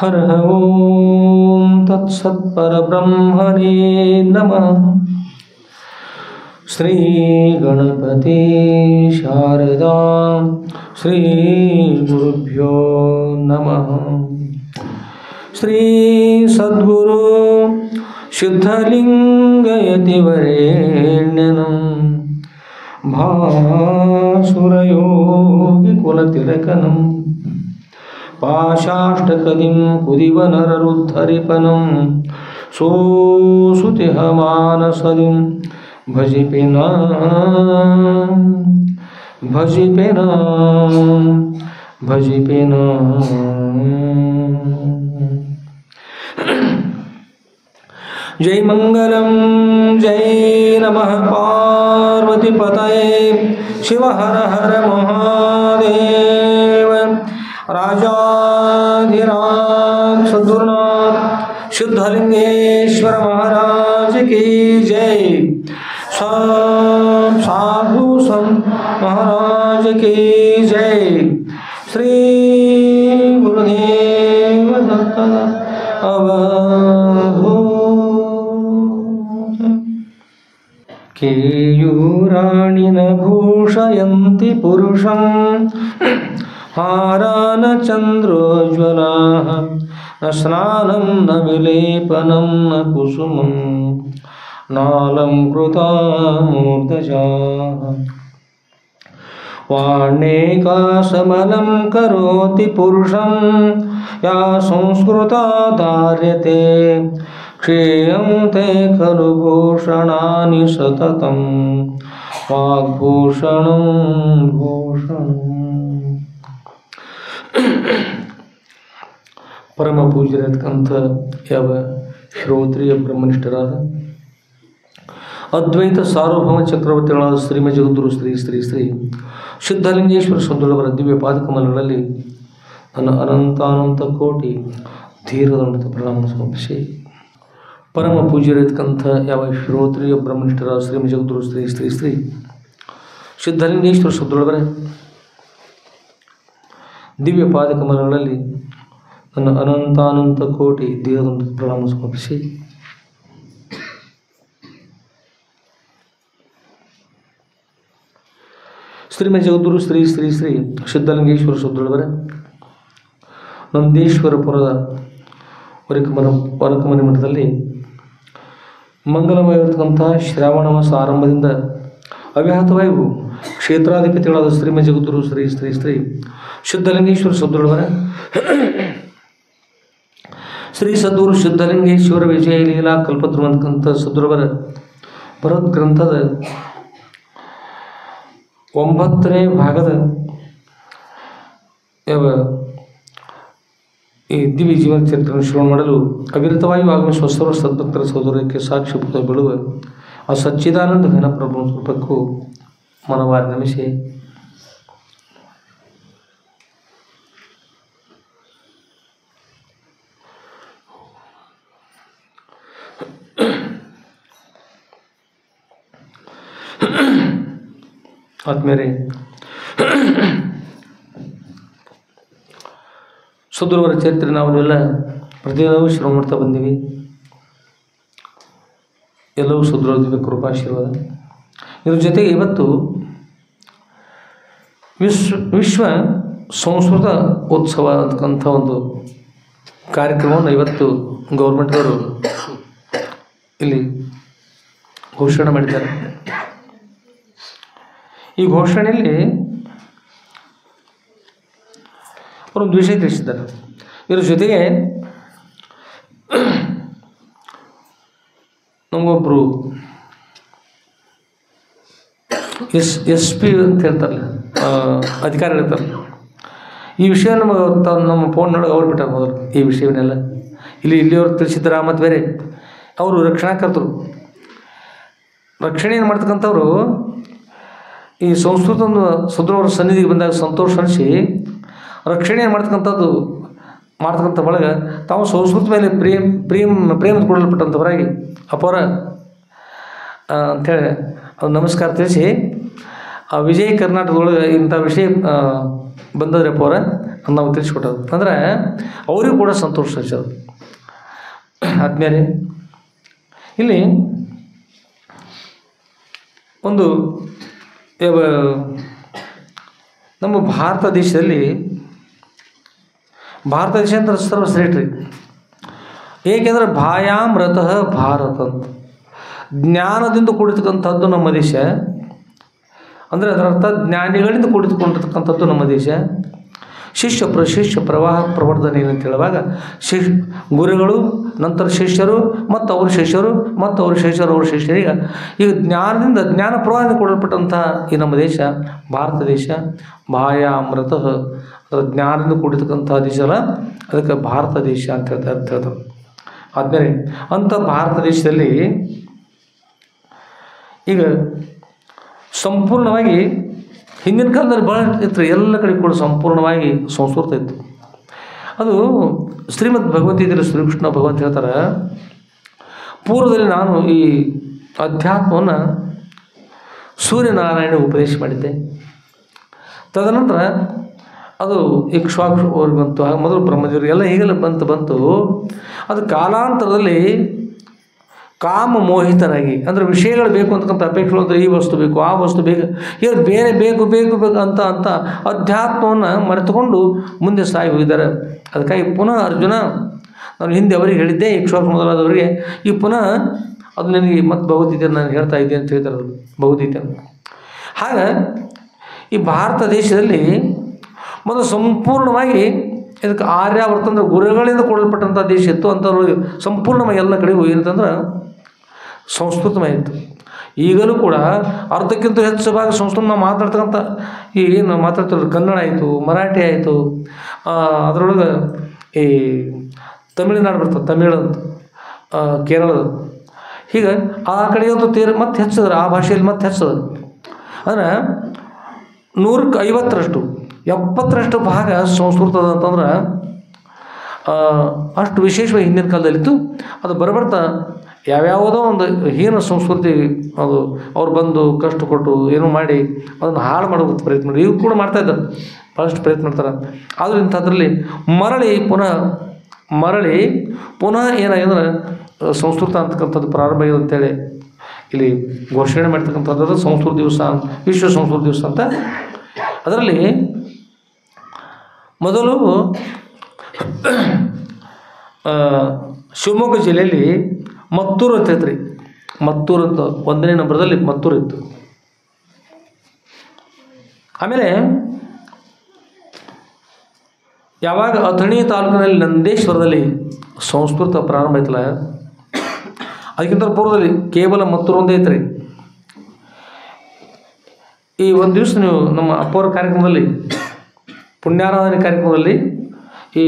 हरः ओं तत्सत्परब्रह्मणे नमः। श्री गणपति शारदा श्री गुरुभ्यो नमः। श्री सद्गुरु सिद्धलिंगयतिवरेण्यं भासुरयोगिकुलतिलकनं पाशाष्टकदिं कुदिवनररुद्धरिपनं सोऽसुतिहमानसदिं भजिपेना भजिपेना भजिपेना। जय मंगलम जय नमः पार्वतीपतये शिव हर हर महादेव। राजाधिराज सद्गुरुनाथ सिद्धलिंगेश्वर महाराज की जय। साधु संत महाराज की जय। श्री गुरुदेव दत्त अवधू केयूराणिन भूषयन्ति पुरुषं हारान चन्द्रोज्ज्वलाः न स्नानं न विलेपनं न कुसुमं नालङ्कृता मूर्धजाः। वाण्येकासमलं करोति पुरुषं या संस्कृता धार्यते क्षेयं ते खलु भूषणानि सततं वाग्भूषणं भूषणम्। ಪರಮ ಪೂಜ್ಯರಾದಂಥ ಯಾವ ಶ್ರೋತ್ರಿಯ ಬ್ರಹ್ಮನಿಷ್ಠರಾದ ಅದ್ವೈತ ಸಾರ್ವಭೌಮ ಚಕ್ರವರ್ತಿಗಳಾದ ಶ್ರೀಮ ಜಗದ್ಗುರು ಶ್ರೀ ಶ್ರೀ ಶ್ರೀ ಸಿದ್ಧಲಿಂಗೇಶ್ವರ ಸ್ವಾಮಿಗಳವರ ದಿವ್ಯ ಪಾದಕಮಲಗಳಲ್ಲಿ ನನ್ನ ಅನಂತಾನಂತ ಕೋಟಿ ಧೀರದಂತ ಪ್ರಣಾಮ ಸಮರ್ಪಿಸಿ ಪರಮ ಪೂಜ್ಯರಾದಂಥ ಯಾವ ಶ್ರೋತ್ರಿಯ ಬ್ರಹ್ಮನಿಷ್ಠರಾದ ಶ್ರೀಮ ಜಗದ್ಗುರು ಶ್ರೀ ಶ್ರೀ ಶ್ರೀ ಸಿದ್ಧಲಿಂಗೇಶ್ವರ ಸ್ವಾಮಿಗಳವರ ದಿವ್ಯ ಪಾದಕಮಲಗಳಲ್ಲಿ ನನ್ನ ಅನಂತಾನಂತ ಕೋಟಿ ಧೀರದಂತ ಪ್ರಣಾಮ ಸಮರ್ಪಿಸಿ ಶ್ರೀಮ ಜಗದ್ಗುರು ಶ್ರೀ ಶ್ರೀ ಶ್ರೀ ಸಿದ್ಧಲಿಂಗೇಶ್ವರ ಸ್ವಾಮಿಗಳವರ ನಂದೀಶ್ವರಪುರದ ವರಕಮನಿ ಮಠದಲ್ಲಿ ಮಂಗಲಮಯವಾಗಿರತಕ್ಕಂತಹ ಶ್ರಾವಣ ಮಾಸ ಆರಂಭದಿಂದ ಅವ್ಯಾಹತವಾಗಿ ಕ್ಷೇತ್ರಾಧಿಪತಿಗಳಾದ ಶ್ರೀಮ ಜಗದ್ಗುರು ಶ್ರೀ ಶ್ರೀ ಶ್ರೀ ಸಿದ್ಧಲಿಂಗೇಶ್ವರ ಸ್ವಾಮಿಗಳವರ ಶ್ರೀ ಸದ್ಗುರು ಸಿದ್ಧಲಿಂಗೇಶ್ವರ ವಿಜಯ ಲೀಲಾ ಕಲ್ಪತರು ಅಂತಕ್ಕಂಥ ಸದ್ಗುರುವರ ಬೃಹತ್ ಗ್ರಂಥದ 9ನೇ ಭಾಗದ ಈ ದಿವ್ಯ ಜೀವನ ಚರಿತ್ರೆಯನ್ನು ಶ್ರವಣ ಮಾಡಲು ಅವಿರತವಾಗಿ ಆಗಮಿಸುವ ಸರ್ವ ಸದ್ಭಕ್ತರ ಸಹೋದರಕ್ಕೆ ಸಾಕ್ಷಿಪುಟ ಬೀಳುವ ಆ ಸಚ್ಚಿದಾನಂದ ಘನ ಪ್ರಭು ಸ್ವರೂಪಕ್ಕೂ ಮನವಾರಿ ನಮಿಸಿ ಆತ್ಮೇರೆ ಸದ್ಗುರುವರ ಚರಿತ್ರೆ ನಾವೆಲ್ಲ ಪ್ರತಿದಿನವೂ ಶ್ರಮ ಮಾಡ್ತಾ ಬಂದೀವಿ. ಎಲ್ಲವೂ ಸದ್ಗುರುವರ ದಿವ್ಯ ಕೃಪಾಶೀರ್ವಾದ. ಇದ್ರ ಜೊತೆಗೆ ಇವತ್ತು ವಿಶ್ವ ಸಂಸ್ಕೃತ ಉತ್ಸವ ಅಂತಕ್ಕಂಥ ಒಂದು ಕಾರ್ಯಕ್ರಮವನ್ನು ಇವತ್ತು ಗೌರ್ಮೆಂಟ್ದವರು ಇಲ್ಲಿ ಘೋಷಣೆ ಮಾಡಿದ್ದಾರೆ. ಈ ಘೋಷಣೆಯಲ್ಲಿ ಅವರೊಂದು ವಿಷಯ ತಿಳಿಸಿದ್ದಾರೆ. ಇದರ ಜೊತೆಗೆ ನಮಗೊಬ್ಬರು ಎಸ್ ಪಿ ಅಂತ ಹೇಳ್ತಾರಲ್ಲ, ಅಧಿಕಾರಿ ಹೇಳ್ತಾರೆ. ಈ ವಿಷಯ ನಮ್ಮ ಫೋನ್ನೊಳಗೆ ಅವ್ರು ಬಿಟ್ಟಾರೆ ಮೊದಲು ಈ ವಿಷಯವನ್ನೆಲ್ಲ ಇಲ್ಲಿಯವ್ರು ತಿಳಿಸಿದ್ದಾರ. ಮತ್ತು ಬೇರೆ ಅವರು ರಕ್ಷಣಾಕರ್ತರು, ರಕ್ಷಣೆ ಏನು ಮಾಡ್ತಕ್ಕಂಥವ್ರು ಈ ಸಂಸ್ಕೃತವನ್ನು ಸದ್ಗುರುವರ ಸನ್ನಿಧಿಗೆ ಬಂದಾಗ ಸಂತೋಷ ಅನಿಸಿ ರಕ್ಷಣೆ ಏನು ಮಾಡ್ತಕ್ಕಂಥ ಒಳಗೆ ತಾವು ಸಂಸ್ಕೃತ ಮೇಲೆ ಪ್ರೇಮ ಕೊಡಲ್ಪಟ್ಟಂಥವರಾಗಿ ಅಪರ ಅಂಥೇಳಿ ಅವ್ರು ನಮಸ್ಕಾರ ತಿಳಿಸಿ ಆ ವಿಜಯ ಕರ್ನಾಟಕದೊಳಗೆ ಇಂಥ ವಿಷಯ ಬಂದದ್ರಪ್ಪ ಅವರ ನಾವು ತಿಳಿಸ್ಕೊಟ್ಟದು. ಅಂದರೆ ಅವರಿಗೂ ಕೂಡ ಸಂತೋಷ ಹಚ್ಚೋದು. ಆದ್ಮೇಲೆ ಇಲ್ಲಿ ಒಂದು ನಮ್ಮ ಭಾರತ ದೇಶದಲ್ಲಿ ಅಂದರೆ ಸರ್ವಶ್ರೇಷ್ಠ ರೀ. ಏಕೆಂದರೆ ಭಾಯಾಮೃತಃ ಭಾರತ ಅಂತ ಜ್ಞಾನದಿಂದ ಕೂಡಿರ್ತಕ್ಕಂಥದ್ದು ನಮ್ಮ ದೇಶ. ಅಂದರೆ ಅದರ ಅರ್ಥ ಜ್ಞಾನಿಗಳಿಂದ ಕೂಡಿತುಕೊಂಡಿರ್ತಕ್ಕಂಥದ್ದು ನಮ್ಮ ದೇಶ. ಶಿಷ್ಯ ಪ್ರವಾಹ ಪ್ರವರ್ಧನೆ ಅಂತ ಹೇಳುವಾಗ ಗುರುಗಳು, ನಂತರ ಶಿಷ್ಯರು ಮತ್ತು ಅವ್ರ ಶಿಷ್ಯರು ಮತ್ತು ಅವ್ರ ಶಿಷ್ಯರು ಅವ್ರ ಶಿಷ್ಯರಿಗೆ ಈಗ ಜ್ಞಾನ ಪ್ರವಾಹದಿಂದ ಕೊಡಲ್ಪಟ್ಟಂಥ ಈ ನಮ್ಮ ದೇಶ ಭಾರತ ದೇಶ ಭಾಯಾಮೃತ, ಅದರ ಜ್ಞಾನದಿಂದ ಕೂಡಿರ್ತಕ್ಕಂಥ ದೇಶ ಅಲ್ಲ, ಅದಕ್ಕೆ ಭಾರತ ದೇಶ ಅಂತ ಹೇಳ್ತಾರೆ. ಆದ್ಮೇಲೆ ಅಂಥ ಭಾರತ ದೇಶದಲ್ಲಿ ಈಗ ಸಂಪೂರ್ಣವಾಗಿ ಹಿಂದಿನ ಕಾಲದಲ್ಲಿ ಭಾಳ ಇತ್ತು, ಎಲ್ಲ ಕಡೆ ಕೂಡ ಸಂಪೂರ್ಣವಾಗಿ ಸಂಸ್ಕೃತ ಇತ್ತು. ಅದು ಶ್ರೀಮದ್ ಭಗವದ್ಗೀತೆಯಲ್ಲಿ ಶ್ರೀಕೃಷ್ಣ ಭಗವಂತ ಹೇಳ್ತಾರೆ, ಪೂರ್ವದಲ್ಲಿ ನಾನು ಈ ಅಧ್ಯಾತ್ಮವನ್ನು ಸೂರ್ಯನಾರಾಯಣ ಉಪದೇಶ ಮಾಡಿದ್ದೆ. ತದನಂತರ ಅದು ಇಕ್ಷ್ವಾಕು ಅವ್ರಿಗೆ ಬಂತು, ಆಗ ಮೊದಲು ಬ್ರಹ್ಮದೇವರಿಗೆ ಎಲ್ಲ ಹೀಗೆಲ್ಲ ಬಂತು. ಅದು ಕಾಲಾಂತರದಲ್ಲಿ ಕಾಮ ಮೋಹಿತರಾಗಿ, ಅಂದರೆ ವಿಷಯಗಳು ಬೇಕು ಅಂತಕ್ಕಂಥ ಅಪೇಕ್ಷೆಗಳು, ಅಂದರೆ ಈ ವಸ್ತು ಬೇಕು, ಆ ವಸ್ತು ಬೇಕು, ಈಗ ಬೇರೆ ಬೇಕು ಅಂತ ಅಧ್ಯಾತ್ಮವನ್ನು ಮರೆತುಕೊಂಡು ಮುಂದೆ ಸಾಗಿ ಹೋಗಿದ್ದಾರೆ. ಅದಕ್ಕಾಗಿ ಪುನಃ ಅರ್ಜುನ, ನಾನು ಹಿಂದೆ ಅವರಿಗೆ ಹೇಳಿದ್ದೆ, ಇಕ್ಷ್ವಾಕು ಮೊದಲಾದವರಿಗೆ, ಈ ಪುನಃ ಅದು ನನಗೆ ಮತ್ತು ಭಗವದ್ಗೀತೆಯನ್ನು ನಾನು ಹೇಳ್ತಾ ಇದ್ದೆ ಅಂತ ಹೇಳ್ತಾರೆ ಅದು ಭಗವದ್ಗೀತೆಯನ್ನು. ಹಾಗೆ ಈ ಭಾರತ ದೇಶದಲ್ಲಿ ಮೊದಲು ಸಂಪೂರ್ಣವಾಗಿ ಇದಕ್ಕೆ ಆರ್ಯಾವರ್ತ ಅಂದರೆ ಗುರುಗಳಿಂದ ಕೊಡಲ್ಪಟ್ಟಂಥ ದೇಶ ಇತ್ತು. ಅಂಥವ್ರು ಸಂಪೂರ್ಣವಾಗಿ ಎಲ್ಲ ಕಡೆಗೂ ಏನಂತಂದ್ರೆ ಸಂಸ್ಕೃತಮಯ ಇತ್ತು. ಈಗಲೂ ಕೂಡ ಅರ್ಧಕ್ಕಿಂತ ಹೆಚ್ಚು ಭಾಗ ಸಂಸ್ಕೃತ ನಾವು ಮಾತಾಡ್ತಕ್ಕಂಥ ಈ ಏನು ಮಾತಾಡ್ತಿರೋದು ಕನ್ನಡ ಆಯಿತು, ಮರಾಠಿ ಆಯಿತು, ಅದರೊಳಗೆ ಈ ತಮಿಳುನಾಡು ಬರ್ತದೆ, ತಮಿಳು ಅಂತ ಕೇರಳದ, ಹೀಗೆ ಆ ಕಡೆಗಂತೂ ಮತ್ತೆ ಹೆಚ್ಚಿದ್ರೆ ಆ ಭಾಷೆಯಲ್ಲಿ ಮತ್ತೆ ಹೆಚ್ಚಿದ್ರೆ ಅಂದರೆ 100ಕ್ಕೆ 50ರಷ್ಟು 70ರಷ್ಟು ಭಾಗ ಸಂಸ್ಕೃತದ ಅಂತಂದ್ರೆ ಅಷ್ಟು ವಿಶೇಷವಾಗಿ ಹಿಂದಿನ ಕಾಲದಲ್ಲಿತ್ತು. ಅದು ಬರಬರ್ತಾ ಯಾವ್ಯಾವುದೋ ಒಂದು ಹೀನ ಸಂಸ್ಕೃತಿ ಅದು ಅವ್ರು ಬಂದು ಕಷ್ಟಪಟ್ಟು ಏನೋ ಮಾಡಿ ಅದನ್ನು ಹಾಳು ಮಾಡೋಕ್ಕೆ ಪ್ರಯತ್ನ ಮಾಡಿ, ಇವು ಕೂಡ ಮಾಡ್ತಾಯಿದ್ದಾರೆ, ಭಾಳಷ್ಟು ಪ್ರಯತ್ನ ಮಾಡ್ತಾರೆ. ಆದರೂ ಇಂಥದ್ರಲ್ಲಿ ಮರಳಿ ಪುನಃ ಏನಾಗಿದೆ ಸಂಸ್ಕೃತ ಅಂತಕ್ಕಂಥದ್ದು ಪ್ರಾರಂಭ ಆಗಿದೆ ಅಂತೇಳಿ ಇಲ್ಲಿ ಘೋಷಣೆ ಮಾಡ್ತಕ್ಕಂಥದ್ದು ಸಂಸ್ಕೃತ ದಿವಸ, ವಿಶ್ವ ಸಂಸ್ಕೃತ ದಿವಸ ಅಂತ. ಅದರಲ್ಲಿ ಮೊದಲು ಶಿವಮೊಗ್ಗ ಜಿಲ್ಲೆಯಲ್ಲಿ ಮತ್ತೂರು ಅಂತ ಹೇಳ್ತಾರೆ. ಮತ್ತೂರು ಅಂತ 1ನೇ ನಂಬರ್ದಲ್ಲಿ ಮತ್ತೂರು ಇತ್ತು. ಆಮೇಲೆ ಯಾವಾಗ ಅಥಣಿ ತಾಲೂಕಿನಲ್ಲಿ ನಂದೇಶ್ವರದಲ್ಲಿ ಸಂಸ್ಕೃತ ಪ್ರಾರಂಭ ಆಯ್ತಲ್ಲ, ಅದಕ್ಕಿಂತ ಪೂರ್ವದಲ್ಲಿ ಕೇವಲ ಮತ್ತೂರು ಒಂದೇ ಐತ್ರಿ. ಈ ಒಂದು ದಿವಸ ನೀವು ನಮ್ಮ ಅಪ್ಪವರ ಕಾರ್ಯಕ್ರಮದಲ್ಲಿ, ಪುಣ್ಯಾರಾಧನೆ ಕಾರ್ಯಕ್ರಮದಲ್ಲಿ, ಈ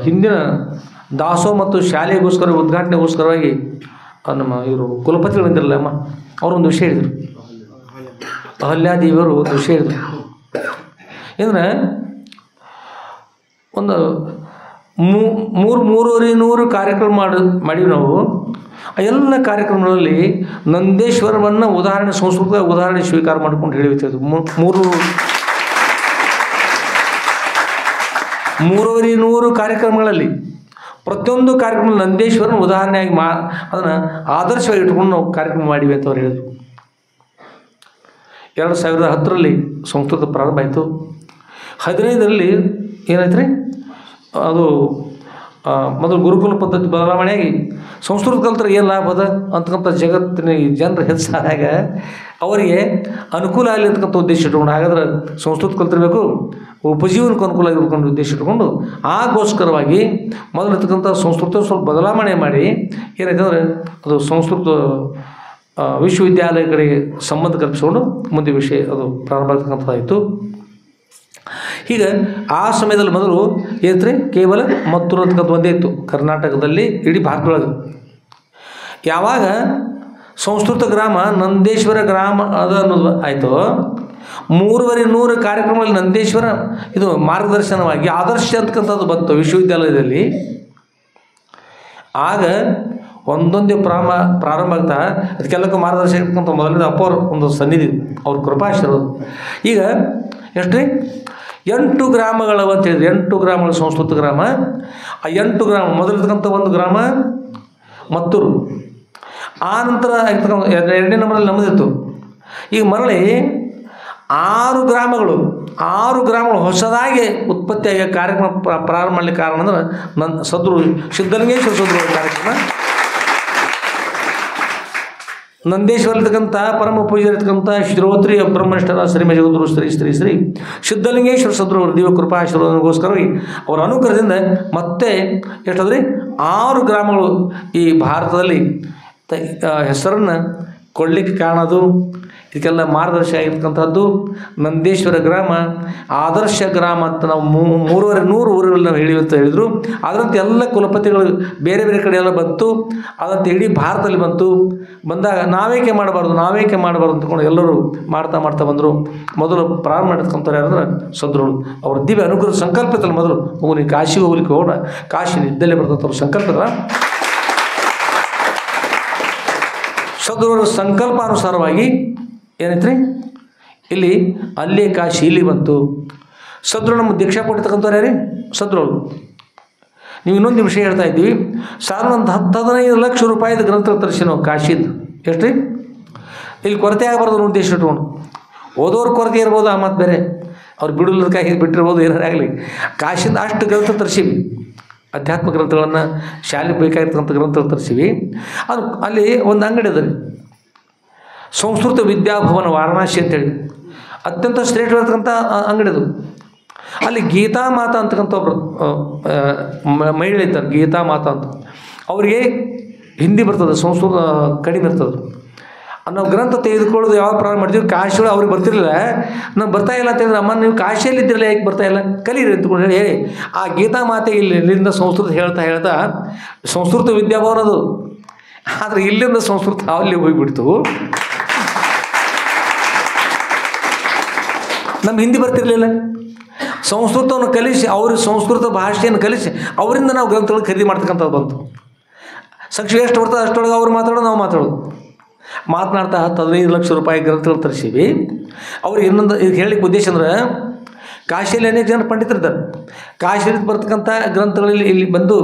ಹಿಂದಿನ ದಾಸೋ ಮತ್ತು ಶಾಲೆಗೋಸ್ಕರ ಉದ್ಘಾಟನೆಗೋಸ್ಕರವಾಗಿ ನಮ್ಮ ಇವರು ಕುಲಪತಿಗಳು ಬಂದಿರಲ್ಲ ಅಮ್ಮ, ಅವರೊಂದು ವಿಷಯ ಹೇಳಿದರು. ಅಹಲ್ಯಾದೇವಿಯವರು ಒಂದು ವಿಷಯ ಹೇಳಿದರು. ಅಂದರೆ ಒಂದು 300 ಕಾರ್ಯಕ್ರಮ ಮಾಡಿವಿ ನಾವು. ಆ ಎಲ್ಲ ಕಾರ್ಯಕ್ರಮಗಳಲ್ಲಿ ನಂದೇಶ್ವರವನ್ನು ಉದಾಹರಣೆ, ಸಂಸ್ಕೃತ ಉದಾಹರಣೆ ಸ್ವೀಕಾರ ಮಾಡ್ಕೊಂಡು ಹೇಳಿಬಿಟ್ಟಿದ್ದು. 300 ಕಾರ್ಯಕ್ರಮಗಳಲ್ಲಿ ಪ್ರತಿಯೊಂದು ಕಾರ್ಯಕ್ರಮ ನಂದೇಶ್ವರನ ಉದಾಹರಣೆಯಾಗಿ ಅದನ್ನು ಆದರ್ಶವಾಗಿ ಇಟ್ಕೊಂಡು ನಾವು ಕಾರ್ಯಕ್ರಮ ಮಾಡಿವಿ ಅಂತ ಅವ್ರು ಹೇಳಿದರು. 2010ರಲ್ಲಿ ಸಂಸ್ಕೃತ ಪ್ರಾರಂಭ ಆಯಿತು. 15ರಲ್ಲಿ ಏನಾಯ್ತು ರೀ, ಅದು ಮೊದಲು ಗುರುಕುಲ ಪದ್ಧತಿ ಬದಲಾವಣೆಯಾಗಿ ಸಂಸ್ಕೃತ ಕಲ್ತ್ರೆ ಏನು ಲಾಭ ಅದ ಅಂತಕ್ಕಂಥ ಜಗತ್ತಿನ ಜನರು ಹೆಚ್ಚಾದಾಗ ಅವರಿಗೆ ಅನುಕೂಲ ಆಗಲಿ ಅಂತಕ್ಕಂಥ ಉದ್ದೇಶ ಇಟ್ಕೊಂಡು, ಹಾಗಾದ್ರೆ ಸಂಸ್ಕೃತ ಕಲ್ತಿರಬೇಕು, ಉಪಜೀವನಕ್ಕೆ ಅನುಕೂಲ ಆಗಿರ್ಕೊಂಡು ಉದ್ದೇಶ ಇಟ್ಕೊಂಡು ಆಗೋಸ್ಕರವಾಗಿ ಮೊದಲಿರ್ತಕ್ಕಂಥ ಸಂಸ್ಕೃತ ಸ್ವಲ್ಪ ಬದಲಾವಣೆ ಮಾಡಿ ಏನಾಯ್ತು ಅಂದರೆ ಅದು ಸಂಸ್ಕೃತ ವಿಶ್ವವಿದ್ಯಾಲಯ ಕಡೆಗೆ ಸಂಬಂಧ ಕಲ್ಪಿಸ್ಕೊಂಡು ಮುಂದೆ ವಿಷಯ ಅದು ಪ್ರಾರಂಭ ಆಗ್ತಕ್ಕಂಥದ್ದಾಯಿತು. ಹೀಗೆ ಆ ಸಮಯದಲ್ಲಿ ಮೊದಲು ಏನಂದ್ರೆ ಕೇವಲ ಮತ್ತೂರು ಅಂತಕ್ಕಂಥ ಒಂದೇ ಇತ್ತು ಕರ್ನಾಟಕದಲ್ಲಿ, ಇಡೀ ಭಾರತದೊಳಗೆ. ಯಾವಾಗ ಸಂಸ್ಕೃತ ಗ್ರಾಮ ನಂದೇಶ್ವರ ಗ್ರಾಮ ಅದ ಅನ್ನೋದು ಆಯಿತು, 300 ಕಾರ್ಯಕ್ರಮಗಳಲ್ಲಿ ನಂದೇಶ್ವರ ಇದು ಮಾರ್ಗದರ್ಶನವಾಗಿ ಆದರ್ಶ ಅಂತಕ್ಕಂಥದ್ದು ಬಂತು ವಿಶ್ವವಿದ್ಯಾಲಯದಲ್ಲಿ. ಆಗ ಒಂದೊಂದೇ ಪ್ರಾರಂಭ ಆಗ್ತಾ ಅದಕ್ಕೆಲ್ಲಕ್ಕೂ ಮಾರ್ಗದರ್ಶನ ಇರ್ತಕ್ಕಂಥ ಮೊದಲಿಂದ ಅಪ್ಪವ್ರ ಒಂದು ಸನ್ನಿಧಿ, ಅವ್ರ ಕೃಪಾಶೀರ್ವಾದ. ಈಗ ಎಷ್ಟು ರೀ, 8 ಗ್ರಾಮಗಳು ಅಂತ ಹೇಳಿದ್ರು. 8 ಗ್ರಾಮಗಳು ಸಂಸ್ಕೃತ ಗ್ರಾಮ. ಆ 8 ಗ್ರಾಮ ಮೊದಲಿರ್ತಕ್ಕಂಥ 1 ಗ್ರಾಮ ಮತ್ತೂರು, ಆ ನಂತರ ಆಗಿರ್ತಕ್ಕಂಥ 2ನೇ ನಂಬರಲ್ಲಿ ನಮ್ಮದಿತ್ತು. ಈಗ ಮರಳಿ 6 ಗ್ರಾಮಗಳು ಹೊಸದಾಗಿ ಉತ್ಪತ್ತಿಯಾಗಿ ಕಾರ್ಯಕ್ರಮ ಪ್ರಾರಂಭ ಮಾಡಲಿಕ್ಕೆ ಕಾರಣ ಅಂದ್ರೆ ನನ್ನ ಸದ್ಗುರು ಸಿದ್ಧಲಿಂಗೇಶ್ವರ ಸದ್ಗುರು ಕಾರ್ಯಕ್ರಮ. ನಂದೇಶ್ವರತಕ್ಕಂಥ ಪರಮ ಪೂಜ್ಯರಿರ್ತಕ್ಕಂಥ ಶ್ರೀರೋತ್ರಿ ಬ್ರಹ್ಮನಿಷ್ಠರ ಶ್ರೀಮ ಜಗದ್ಗುರು ಶ್ರೀ ಸಿದ್ಧಲಿಂಗೇಶ್ವರ ಸದ್ಗುರು ದಿವ್ಯ ಕೃಪಾ ಆಶೀರ್ವಾದಗೋಸ್ಕರವಾಗಿ ಅವರ ಅನುಗ್ರಹದಿಂದ ಮತ್ತೆ ಎಷ್ಟಾದ್ರಿ 6 ಗ್ರಾಮಗಳು ಈ ಭಾರತದಲ್ಲಿ ಹೆಸರನ್ನು ಕೊಡಲಿಕ್ಕೆ ಕಾರಣ. ಅದು ಇದಕ್ಕೆಲ್ಲ ಮಾರ್ಗದರ್ಶಿ ಆಗಿರ್ತಕ್ಕಂಥದ್ದು ನಂದೇಶ್ವರ ಗ್ರಾಮ ಆದರ್ಶ ಗ್ರಾಮ ಅಂತ ನಾವು 300 ಊರುಗಳಲ್ಲಿ ನಾವು ಅಂತ ಹೇಳಿದರು. ಅದರಂತೆ ಎಲ್ಲ ಕುಲಪತಿಗಳು ಬೇರೆ ಬೇರೆ ಕಡೆ ಎಲ್ಲ ಬಂತು. ಅದಂತೆ ಇಡೀ ಭಾರತದಲ್ಲಿ ಬಂದಾಗ ನಾವೇಕೆ ಮಾಡಬಾರ್ದು ಅಂದ್ಕೊಂಡು ಎಲ್ಲರೂ ಮಾಡ್ತಾ ಬಂದರು. ಮೊದಲು ಪ್ರಾರಂಭ ಮಾಡಿರ್ತಕ್ಕಂಥವ್ರು ಯಾರಂದ್ರೆ ಸದ್ಗುರುಗಳು. ಅವ್ರ ದಿವ್ಯ ಅನುಗ್ರಹ ಸಂಕಲ್ಪದಲ್ಲಿ ಮೊದಲು ನೀವು ಕಾಶಿಗೆ ಹೋಗ್ಲಿಕ್ಕೆ ಹೋಗೋಣ, ಕಾಶಿ ಇದ್ದಲ್ಲೇ ಬರ್ತಕ್ಕಂಥವ್ರು ಸಂಕಲ್ಪದ ಸದ್ಗುರುಗಳ ಸಂಕಲ್ಪಾನುಸಾರವಾಗಿ ಏನೈತ್ರಿ ಇಲ್ಲಿ ಅಲ್ಲೇ ಕಾಶಿ ಇಲ್ಲಿ ಬಂತು. ಸದ್ಗುರು ನಮ್ಗೆ ದೀಕ್ಷಾ ಕೊಟ್ಟಿರ್ತಕ್ಕಂಥವ್ರು ಯಾರೀ ಸದ್ಗುರುಗಳು. ನೀವು ಇನ್ನೊಂದು ವಿಷಯ ಹೇಳ್ತಾ ಇದ್ದೀವಿ. ಒಂದು 10-15 ಲಕ್ಷ ರೂಪಾಯಿದ ಗ್ರಂಥ ತರಿಸಿ ನಾವು ಕಾಶಿದ್ದು. ಎಷ್ಟು ರೀ? ಇಲ್ಲಿ ಕೊರತೆ ಆಗಬಾರ್ದು ಅನ್ನೋ ಉದ್ದೇಶ ಇಟ್ಕೊಂಡು ಓದೋರು ಕೊರತೆ ಇರ್ಬೋದು, ಆ ಮಾತು ಬೇರೆ, ಅವ್ರು ಬಿಡೋದಕ್ಕಾಗಿ ಬಿಟ್ಟಿರ್ಬೋದು, ಏನಾರೇ ಆಗಲಿ. ಕಾಶಿಯಿಂದ ಅಷ್ಟು ಗ್ರಂಥ ತರಿಸಿವಿ, ಅಧ್ಯಾತ್ಮ ಗ್ರಂಥಗಳನ್ನು ಶಾಲೆಗೆ ಬೇಕಾಗಿರ್ತಕ್ಕಂಥ ಗ್ರಂಥಗಳು ತರಿಸಿವಿ. ಅದು ಅಲ್ಲಿ ಒಂದು ಅಂಗಡಿ ಅದ ರೀ, ಸಂಸ್ಕೃತ ವಿದ್ಯಾಭವನ ವಾರಣಾಸಿ ಅಂತೇಳಿ ಅತ್ಯಂತ ಶ್ರೇಷ್ಠವಾಗಿರ್ತಕ್ಕಂಥ ಅಂಗಡಿ ಅದು. ಅಲ್ಲಿ ಗೀತಾ ಮಾತಾ ಅಂತಕ್ಕಂಥ ಒಬ್ಬರು ಮಹಿಳೆ ಇರ್ತಾರೆ, ಗೀತಾ ಮಾತಾ ಅಂತ. ಅವರಿಗೆ ಹಿಂದಿ ಬರ್ತದೆ, ಸಂಸ್ಕೃತ ಕಡಿಮೆ ಇರ್ತದೆ. ನಾವು ಗ್ರಂಥ ತೆಗೆದುಕೊಳ್ಳೋದು ಯಾವಾಗ ಪ್ರಾರಂಭ ಮಾಡ್ತೀವಿ, ಕಾಶಿಗಳು ಅವ್ರಿಗೆ ಬರ್ತಿರಲಿಲ್ಲ. ನಾವು ಬರ್ತಾಯಿಲ್ಲ ಅಂತ ಹೇಳಿದ್ರೆ, ಅಮ್ಮ ನೀವು ಕಾಶಿಯಲ್ಲಿ ಇದ್ದಿರಲ್ಲ, ಯಾಕೆ ಬರ್ತಾಯಿಲ್ಲ, ಕಲೀರಿ ಅಂತಕೊಂಡು ಹೇಳಿ ಆ ಗೀತಾ ಮಾತೆ ಇಲ್ಲಿಂದ ಸಂಸ್ಕೃತ ಹೇಳ್ತಾ ಸಂಸ್ಕೃತ ವಿದ್ಯಾಭವನ ಅದು. ಆದರೆ ಇಲ್ಲಿಂದ ಸಂಸ್ಕೃತ ಅಲ್ಲಿ ಹೋಗಿಬಿಡ್ತು. ನಮ್ಗೆ ಹಿಂದಿ ಬರ್ತಿರಲಿಲ್ಲ. ಸಂಸ್ಕೃತವನ್ನು ಕಲಿಸಿ, ಅವ್ರಿಗೆ ಸಂಸ್ಕೃತ ಭಾಷೆಯನ್ನು ಕಲಿಸಿ ಅವರಿಂದ ನಾವು ಗ್ರಂಥಗಳು ಖರೀದಿ ಮಾಡ್ತಕ್ಕಂಥದ್ದು ಬಂತು. ಸಂಕ್ಷೇಪ ಎಷ್ಟು ಬರ್ತದೆ ಅಷ್ಟೊಳಗೆ ಅವ್ರು ಮಾತಾಡೋದು, ನಾವು ಮಾತನಾಡ್ತಾ 10-15 ಲಕ್ಷ ರೂಪಾಯಿ ಗ್ರಂಥಗಳು ತರಿಸೀವಿ. ಅವ್ರಿಗೆ ಇನ್ನೊಂದು ಇದು ಹೇಳಲಿಕ್ಕೆ ಉದ್ದೇಶ ಅಂದ್ರೆ, ಕಾಶಿಯಲ್ಲಿ ಅನೇಕ ಜನ ಪಂಡಿತರಿದ್ದಾರೆ. ಕಾಶಿಯಲ್ಲಿ ಬರ್ತಕ್ಕಂಥ ಗ್ರಂಥಗಳಲ್ಲಿ ಇಲ್ಲಿ ಬಂದು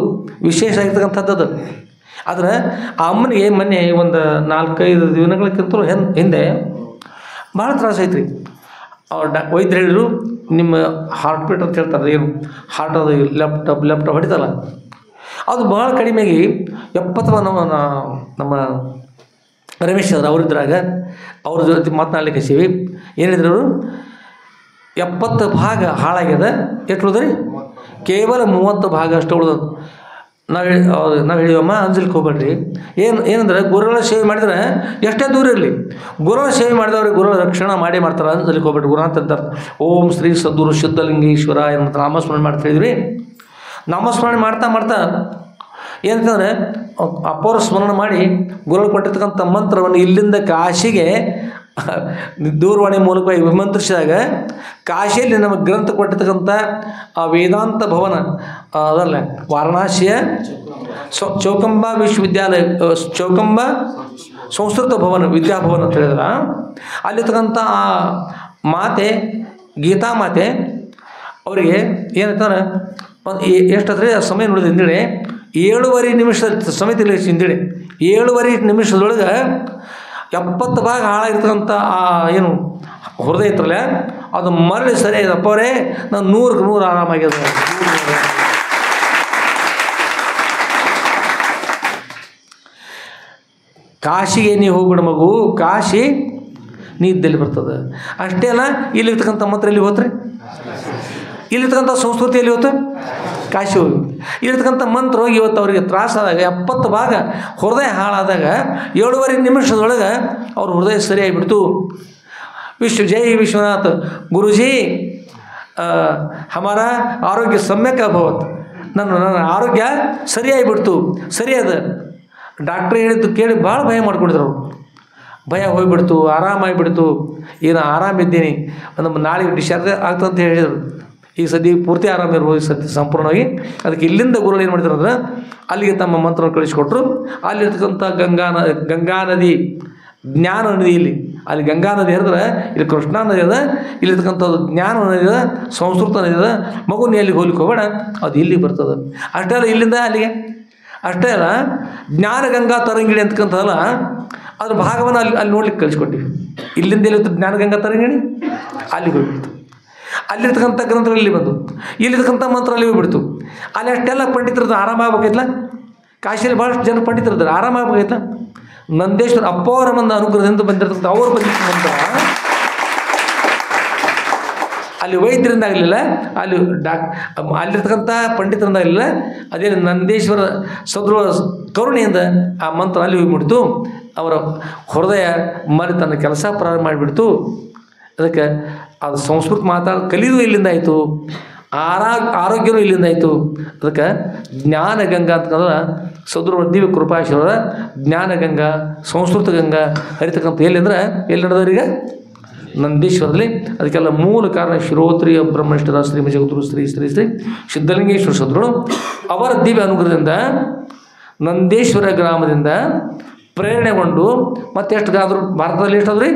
ವಿಶೇಷ ಆಗಿರ್ತಕ್ಕಂಥದ್ದು ಅದು. ಆದರೆ ಆ ಅಮ್ಮನಿಗೆ ಮೊನ್ನೆ ಒಂದು 4-5 ದಿನಗಳಕ್ಕಿಂತಲೂ ಹಿಂದೆ ಭಾಳ ತ್ರಾಸ ಐತ್ರಿ. ಅವ್ರು ವೈದ್ಯರು ಹೇಳಿದ್ರು, ನಿಮ್ಮ ಹಾರ್ಟ್ ಬೀಟ್ ಅಂತ ಹೇಳ್ತಾರೆ, ಏನು ಹಾರ್ಟ್ ಅದು ಲೆಫ್ಟ್ ಹೊಡಿತಲ್ಲ, ಅದು ಭಾಳ ಕಡಿಮೆಯಾಗಿ 70 ನಮ್ಮ ರಮೇಶ್ ಅವರು ಅವರಿದ್ರಾಗ ಅವ್ರ ಜೊತೆ ಮಾತನಾಡ್ಲಿಕ್ಕೆ ಹಚ್ಚೀವಿ. ಏನಿದ್ರು ಅವರು 70 ಭಾಗ ಹಾಳಾಗ್ಯದ. ಎಷ್ಟು ಉಳಿದ್ರಿ? ಕೇವಲ 30 ಭಾಗ ಅಷ್ಟು ಉಳಿದದು. ನಾವು ಹೇಳಿವಮ್ಮ ಅಂಜಲಿಕ್ಕೆ ಹೋಗ್ಬೇಡ್ರಿ. ಏನಂದ್ರೆ ಗುರುಗಳ ಸೇವೆ ಮಾಡಿದ್ರೆ ಎಷ್ಟೇ ದೂರ ಇರಲಿ, ಗುರುಗಳ ಸೇವೆ ಮಾಡಿದವ್ರಿಗೆ ಗುರುಗಳ ರಕ್ಷಣೆ ಮಾಡ್ತಾರೆ. ಅಂಜಲಿಕ್ಕೆ ಹೋಗ್ಬೇಡ್ರಿ. ಗುರು ಅಂತ ಇರ್ತಾರೆ. ಓಂ ಶ್ರೀ ಸದ್ಗುರು ಸಿದ್ಧಲಿಂಗೇಶ್ವರ ಏನಂತ ನಾಮಸ್ಮರಣೆ ಮಾಡ್ತಿದ್ವಿ. ನಾಮಸ್ಮರಣೆ ಮಾಡ್ತಾ ಏನಂತಂದರೆ ಅಪೌರ ಸ್ಮರಣೆ ಮಾಡಿ ಗುರುಗಳು ಕೊಟ್ಟಿರ್ತಕ್ಕಂಥ ಮಂತ್ರವನ್ನು ಇಲ್ಲಿಂದ ಕಾಶಿಗೆ ದೂರವಾಣಿ ಮೂಲಕ ವಿಮಂತ್ರಿಸಿದಾಗ, ಕಾಶಿಯಲ್ಲಿ ನಮಗೆ ಗ್ರಂಥ ಕೊಟ್ಟಿರ್ತಕ್ಕಂಥ ಆ ವೇದಾಂತ ಭವನ ಅದಲ್ಲ, ವಾರಣಾಸಿಯ ಚೌಕಂಬ ವಿಶ್ವವಿದ್ಯಾಲಯ, ಚೌಕಂಬ ಸಂಸ್ಕೃತ ಭವನ ವಿದ್ಯಾಭವನ ಅಂತ ಹೇಳಿದ್ರೆ, ಅಲ್ಲಿರ್ತಕ್ಕಂಥ ಆ ಮಾತೆ ಗೀತಾ ಮಾತೆ ಅವರಿಗೆ ಏನಂತಾರೆ, ಎಷ್ಟಾದ್ರೆ ಸಮಯ ನೋಡಿದ ಹಿಂದೆಡೆ 7.5 ನಿಮಿಷದ ಸಮಯ ತಿಳಿಸಿ ಹಿಂದೆಡೆ 7.5 ನಿಮಿಷದೊಳಗೆ 70 ಭಾಗ ಹಾಳಾಗಿರ್ತಕ್ಕಂಥ ಆ ಏನು ಹೃದಯ ಇರ್ತಲ್ಲ, ಅದು ಮರಳಿ ಸರಿಯಾಗಿದೆ. ಅಪ್ಪವರೇ ನಾನು 100ಕ್ಕೆ 100 ಆರಾಮಾಗ್ಯದ. ಕಾಶಿಗೆ ನೀವು ಹೋಗ್ಬಿಡ ಮಗು, ಕಾಶಿ ನೀ ಇದ್ದಲ್ಲಿ ಬರ್ತದೆ. ಅಷ್ಟೇ ಅಲ್ಲ, ಇಲ್ಲಿರ್ತಕ್ಕಂಥ ಮಂತ್ರ ಎಲ್ಲಿ ಹೋತ್ರಿ, ಇಲ್ಲಿರ್ತಕ್ಕಂಥ ಸಂಸ್ಕೃತಿ ಎಲ್ಲಿ ಹೋತು, ಕಾಶಿ ಹೋಗಿ. ಇಲ್ಲಿರ್ತಕ್ಕಂಥ ಮಂತ್ರ ಹೋಗಿ ಇವತ್ತು ಅವರಿಗೆ ತ್ರಾಸಾದಾಗ 70 ಭಾಗ ಹೃದಯ ಹಾಳಾದಾಗ 7.5 ನಿಮಿಷದೊಳಗೆ ಅವ್ರ ಹೃದಯ ಸರಿಯಾಗಿಬಿಡ್ತು. ಜೈ ವಿಶ್ವನಾಥ್ ಗುರುಜಿ, ಹಮಾರ ಆರೋಗ್ಯ ಸಮ್ಯಕ್ ಅಭವತ್, ನನ್ನ ಆರೋಗ್ಯ ಸರಿಯಾಗಿಬಿಡ್ತು. ಸರಿಯಾದ ಡಾಕ್ಟ್ರ್ ಹೇಳಿದ್ದು ಕೇಳಿ ಭಾಳ ಭಯ ಮಾಡ್ಕೊಂಡಿದ್ರು ಅವರು. ಭಯ ಹೋಗಿಬಿಡ್ತು, ಆರಾಮಾಗಿಬಿಡ್ತು. ಏನು ಆರಾಮಿದ್ದೀನಿ, ನಮ್ಮ ನಾಳೆಗೆ ಡಿಸ್ಚಾರ್ಜ್ ಆಗ್ತಂತ ಹೇಳಿದರು. ಈಗ ಸದ್ಯ ಪೂರ್ತಿ ಆರಾಮಿರ್ಬೋದು, ಸದ್ಯ ಸಂಪೂರ್ಣವಾಗಿ. ಅದಕ್ಕೆ ಇಲ್ಲಿಂದ ಗುರುಗಳು ಏನು ಮಾಡ್ತಾರೆ ಅಂದ್ರೆ, ಅಲ್ಲಿಗೆ ತಮ್ಮ ಮಂತ್ರವನ್ನು ಕಳಿಸಿಕೊಟ್ರು. ಅಲ್ಲಿರ್ತಕ್ಕಂಥ ಗಂಗಾ ನದಿ ಜ್ಞಾನ ನದಿ ಇಲ್ಲಿ, ಅಲ್ಲಿ ಗಂಗಾ ನದಿ ಹರಿದ್ರೆ ಇಲ್ಲಿ ಕೃಷ್ಣಾ ನದಿ ಅದ, ಇಲ್ಲಿರ್ತಕ್ಕಂಥದ್ದು ಜ್ಞಾನ ನದಿ ಅದ, ಸಂಸ್ಕೃತ ನದಿ ಅದ. ಮಗು ನೀ ಅಲ್ಲಿಗೆ ಹೋಗ್ಲಿಕ್ಕೆ ಹೋಗೋಣ, ಅದು ಇಲ್ಲಿ ಬರ್ತದೆ. ಅಷ್ಟೇ ಅಲ್ಲ, ಇಲ್ಲಿಂದ ಅಲ್ಲಿಗೆ ಅಷ್ಟೇ ಅಲ್ಲ, ಜ್ಞಾನ ಗಂಗಾ ತರಂಗಿಣಿ ಅಂತಕ್ಕಂಥದ್ದಲ್ಲ, ಅದ್ರ ಭಾಗವನ್ನು ಅಲ್ಲಿ ನೋಡ್ಲಿಕ್ಕೆ ಕಳಿಸ್ಕೊಟ್ಟಿವಿ. ಇಲ್ಲಿಂದ ಎಲ್ಲಿತ್ತು ಜ್ಞಾನ ಗಂಗಾ ತರಂಗಿಣಿ, ಅಲ್ಲಿಗೆ ಹೋಗ್ಬಿಡ್ತು. ಅಲ್ಲಿರ್ತಕ್ಕಂಥ ಗ್ರಂಥಗಳು ಇಲ್ಲಿ ಬಂದು, ಇಲ್ಲಿರ್ತಕ್ಕಂಥ ಮಂತ್ರ ಅಲ್ಲಿ ಹೋಗ್ಬಿಡ್ತು. ಅಲ್ಲಿ ಅಷ್ಟೆಲ್ಲ ಪಂಡಿತರದ್ದು ಆರಾಮ ಆಗ್ಬೇಕೈತಲ್ಲ, ಕಾಶಿಯಲ್ಲಿ ಭಾಳಷ್ಟು ಜನ ಪಂಡಿತರಿದ್ದಾರೆ, ಆರಾಮ ಆಗ್ಬೇಕೈತಲ್ಲ. ನಂದೇಶ್ವರ ಅಪ್ಪವರ ಒಂದು ಅನುಗ್ರಹದಿಂದ ಬಂದಿರ್ತಕ್ಕಂಥ ಅವ್ರು ಬಂದಿದ್ದ ನಂತರ ಅಲ್ಲಿ ವೈದ್ಯರಿಂದ ಆಗಲಿಲ್ಲ, ಅಲ್ಲಿ ಅಲ್ಲಿರ್ತಕ್ಕಂಥ ಪಂಡಿತರಿಂದ ಆಗಲಿಲ್ಲ, ಅದೇ ನಂದೇಶ್ವರ ಸದೃಢ ಕರುಣೆಯಿಂದ ಆ ಮಂತ್ರ ಅಲ್ಲಿ ಹೋಗಿಬಿಡ್ತು. ಅವರ ಹೃದಯ ಮರಿ ತನ್ನ ಕೆಲಸ ಪ್ರಾರಂಭ ಮಾಡಿಬಿಡ್ತು. ಅದಕ್ಕೆ ಅದು ಸಂಸ್ಕೃತ ಕಲಿಯೋದು ಇಲ್ಲಿಂದ ಆಯಿತು, ಆರೋಗ್ಯನೂ ಇಲ್ಲಿಂದ ಆಯಿತು. ಅದಕ್ಕೆ ಜ್ಞಾನ ಗಂಗಾ ಅಂತಂದ್ರೆ ಸದೃಢ ದಿವ್ಯ ಕೃಪಾಶೀರ್ವಾದ ಜ್ಞಾನ ಗಂಗಾ, ಸಂಸ್ಕೃತ ಗಂಗಾ ಹರಿತಕ್ಕಂಥ ಎಲ್ಲಿ ಅಂದ್ರೆ ಎಲ್ಲಿ ನಡೆದವ್ರೀಗ ನಂದೀಶ್ವರದಲ್ಲಿ. ಅದಕ್ಕೆಲ್ಲ ಮೂಲ ಕಾರಣ ಶ್ರೋತ್ರಿಯ ಬ್ರಹ್ಮನಿಷ್ಠರ ಶ್ರೀಮ ಜಗದ್ಗುರು ಶ್ರೀ ಶ್ರೀ ಶ್ರೀ ಸಿದ್ಧಲಿಂಗೇಶ್ವರ ಸದ್ರುಳು ಅವರ ದಿವ್ಯ ಅನುಗ್ರಹದಿಂದ ನಂದೇಶ್ವರ ಗ್ರಾಮದಿಂದ ಪ್ರೇರಣೆಗೊಂಡು ಮತ್ತೆ ಎಷ್ಟು ಆದರೂ ಭಾರತದಲ್ಲಿ ಎಷ್ಟಾದ್ರಿ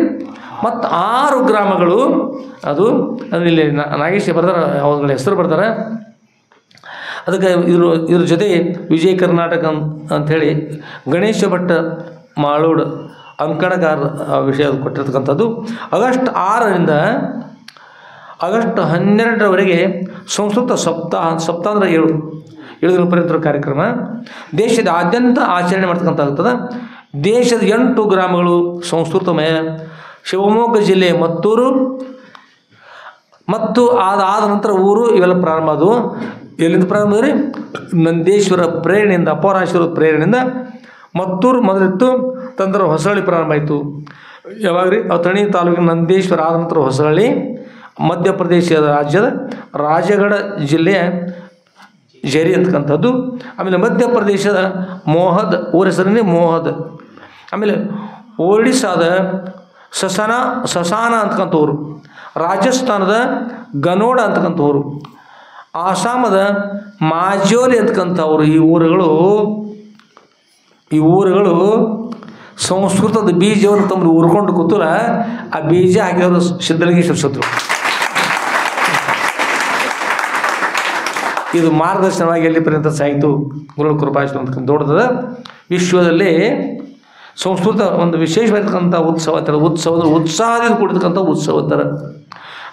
ಮತ್ತು 6 ಗ್ರಾಮಗಳು. ಅದು ಇಲ್ಲಿ ನಾಗೇಶ ಬರ್ತಾರೆ, ಅವುಗಳ ಹೆಸರು ಬರ್ತಾರೆ. ಅದಕ್ಕೆ ಇದ್ರ ಜೊತೆ ವಿಜಯ ಕರ್ನಾಟಕ ಅಂಥೇಳಿ ಗಣೇಶ ಭಟ್ಟ ಮಾಳೋಡ್ ಅಂಕಣಗಾರ ವಿಷಯ ಕೊಟ್ಟಿರ್ತಕ್ಕಂಥದ್ದು. ಆಗಸ್ಟ್ 6ರಿಂದ ಆಗಸ್ಟ್ 12ರವರೆಗೆ ಸಂಸ್ಕೃತ ಸಪ್ತಾಹ ಅಂದರೆ 7 ದಿನ ಪರ್ಯಂತರ ಕಾರ್ಯಕ್ರಮ ದೇಶದಾದ್ಯಂತ ಆಚರಣೆ ಮಾಡ್ತಕ್ಕಂಥಾಗ್ತದೆ. ದೇಶದ 8 ಗ್ರಾಮಗಳು ಸಂಸ್ಕೃತಮಯ. ಶಿವಮೊಗ್ಗ ಜಿಲ್ಲೆ ಮತ್ತೂರು ಮತ್ತು ಅದಾದ ನಂತರ ಊರು ಇವೆಲ್ಲ ಪ್ರಾರಂಭ ಆದವು. ಎಲ್ಲಿಂದ ಪ್ರಾರಂಭ ರೀ? ನಂದೇಶ್ವರ ಪ್ರೇರಣೆಯಿಂದ, ಅಪರಾಶ್ವರ ಪ್ರೇರಣೆಯಿಂದ ಮತ್ತೂರು ಮೊದಲಿತ್ತು, ತಂದ್ರೆ ಹೊಸಳ್ಳಿ ಪ್ರಾರಂಭ ಆಯಿತು. ಯಾವಾಗ ರೀ? ಅಥಣಿ ತಾಲೂಕಿನ ನಂದೇಶ್ವರ ಆದ ನಂತರ ಹೊಸಳ್ಳಿ, ಮಧ್ಯಪ್ರದೇಶ ರಾಜ್ಯದ ರಾಜಗಢ ಜಿಲ್ಲೆಯ ಜರಿ ಅಂತಕ್ಕಂಥದ್ದು. ಆಮೇಲೆ ಮಧ್ಯಪ್ರದೇಶದ ಮೋಹದ್, ಊರ ಹೆಸರನ್ನೇ ಮೋಹದ್. ಆಮೇಲೆ ಒಡಿಸ್ಸಾದ ಸಸಾನ ಅಂತಕ್ಕಂಥ ಊರು, ರಾಜಸ್ಥಾನದ ಗನೋಡ ಅಂತಕ್ಕಂಥ ಊರು, ಆಸಾಮದ ಮಾಜೋಲಿ ಅಂತಕ್ಕಂಥ ಊರು. ಈ ಊರುಗಳು ಸಂಸ್ಕೃತದ ಬೀಜವನ್ನು ತಮ್ಮ ಉರ್ಕೊಂಡು ಕೂತಲ್ಲ, ಆ ಬೀಜ ಹಾಕಿದವರು ಸಿದ್ಧಲಿಂಗೇಶ್ವರ ಸತ್ರು. ಇದು ಮಾರ್ಗದರ್ಶನವಾಗಿ ಎಲ್ಲಿ ಪರ್ಯಂತ ಸಾಯಿತು ಗುರುಗಳ ಕೃಪಾಶ್ರಮ ಅಂತಕ್ಕಂಥ ದೊಡ್ಡದ. ವಿಶ್ವದಲ್ಲಿ ಸಂಸ್ಕೃತ ಒಂದು ವಿಶೇಷವಾಗಿರ್ತಕ್ಕಂಥ ಉತ್ಸವ ಅಂತಾರೆ. ಉತ್ಸಾಹದಿಂದ ಕೂಡಿರ್ತಕ್ಕಂಥ ಉತ್ಸವ ಅಂತಾರೆ.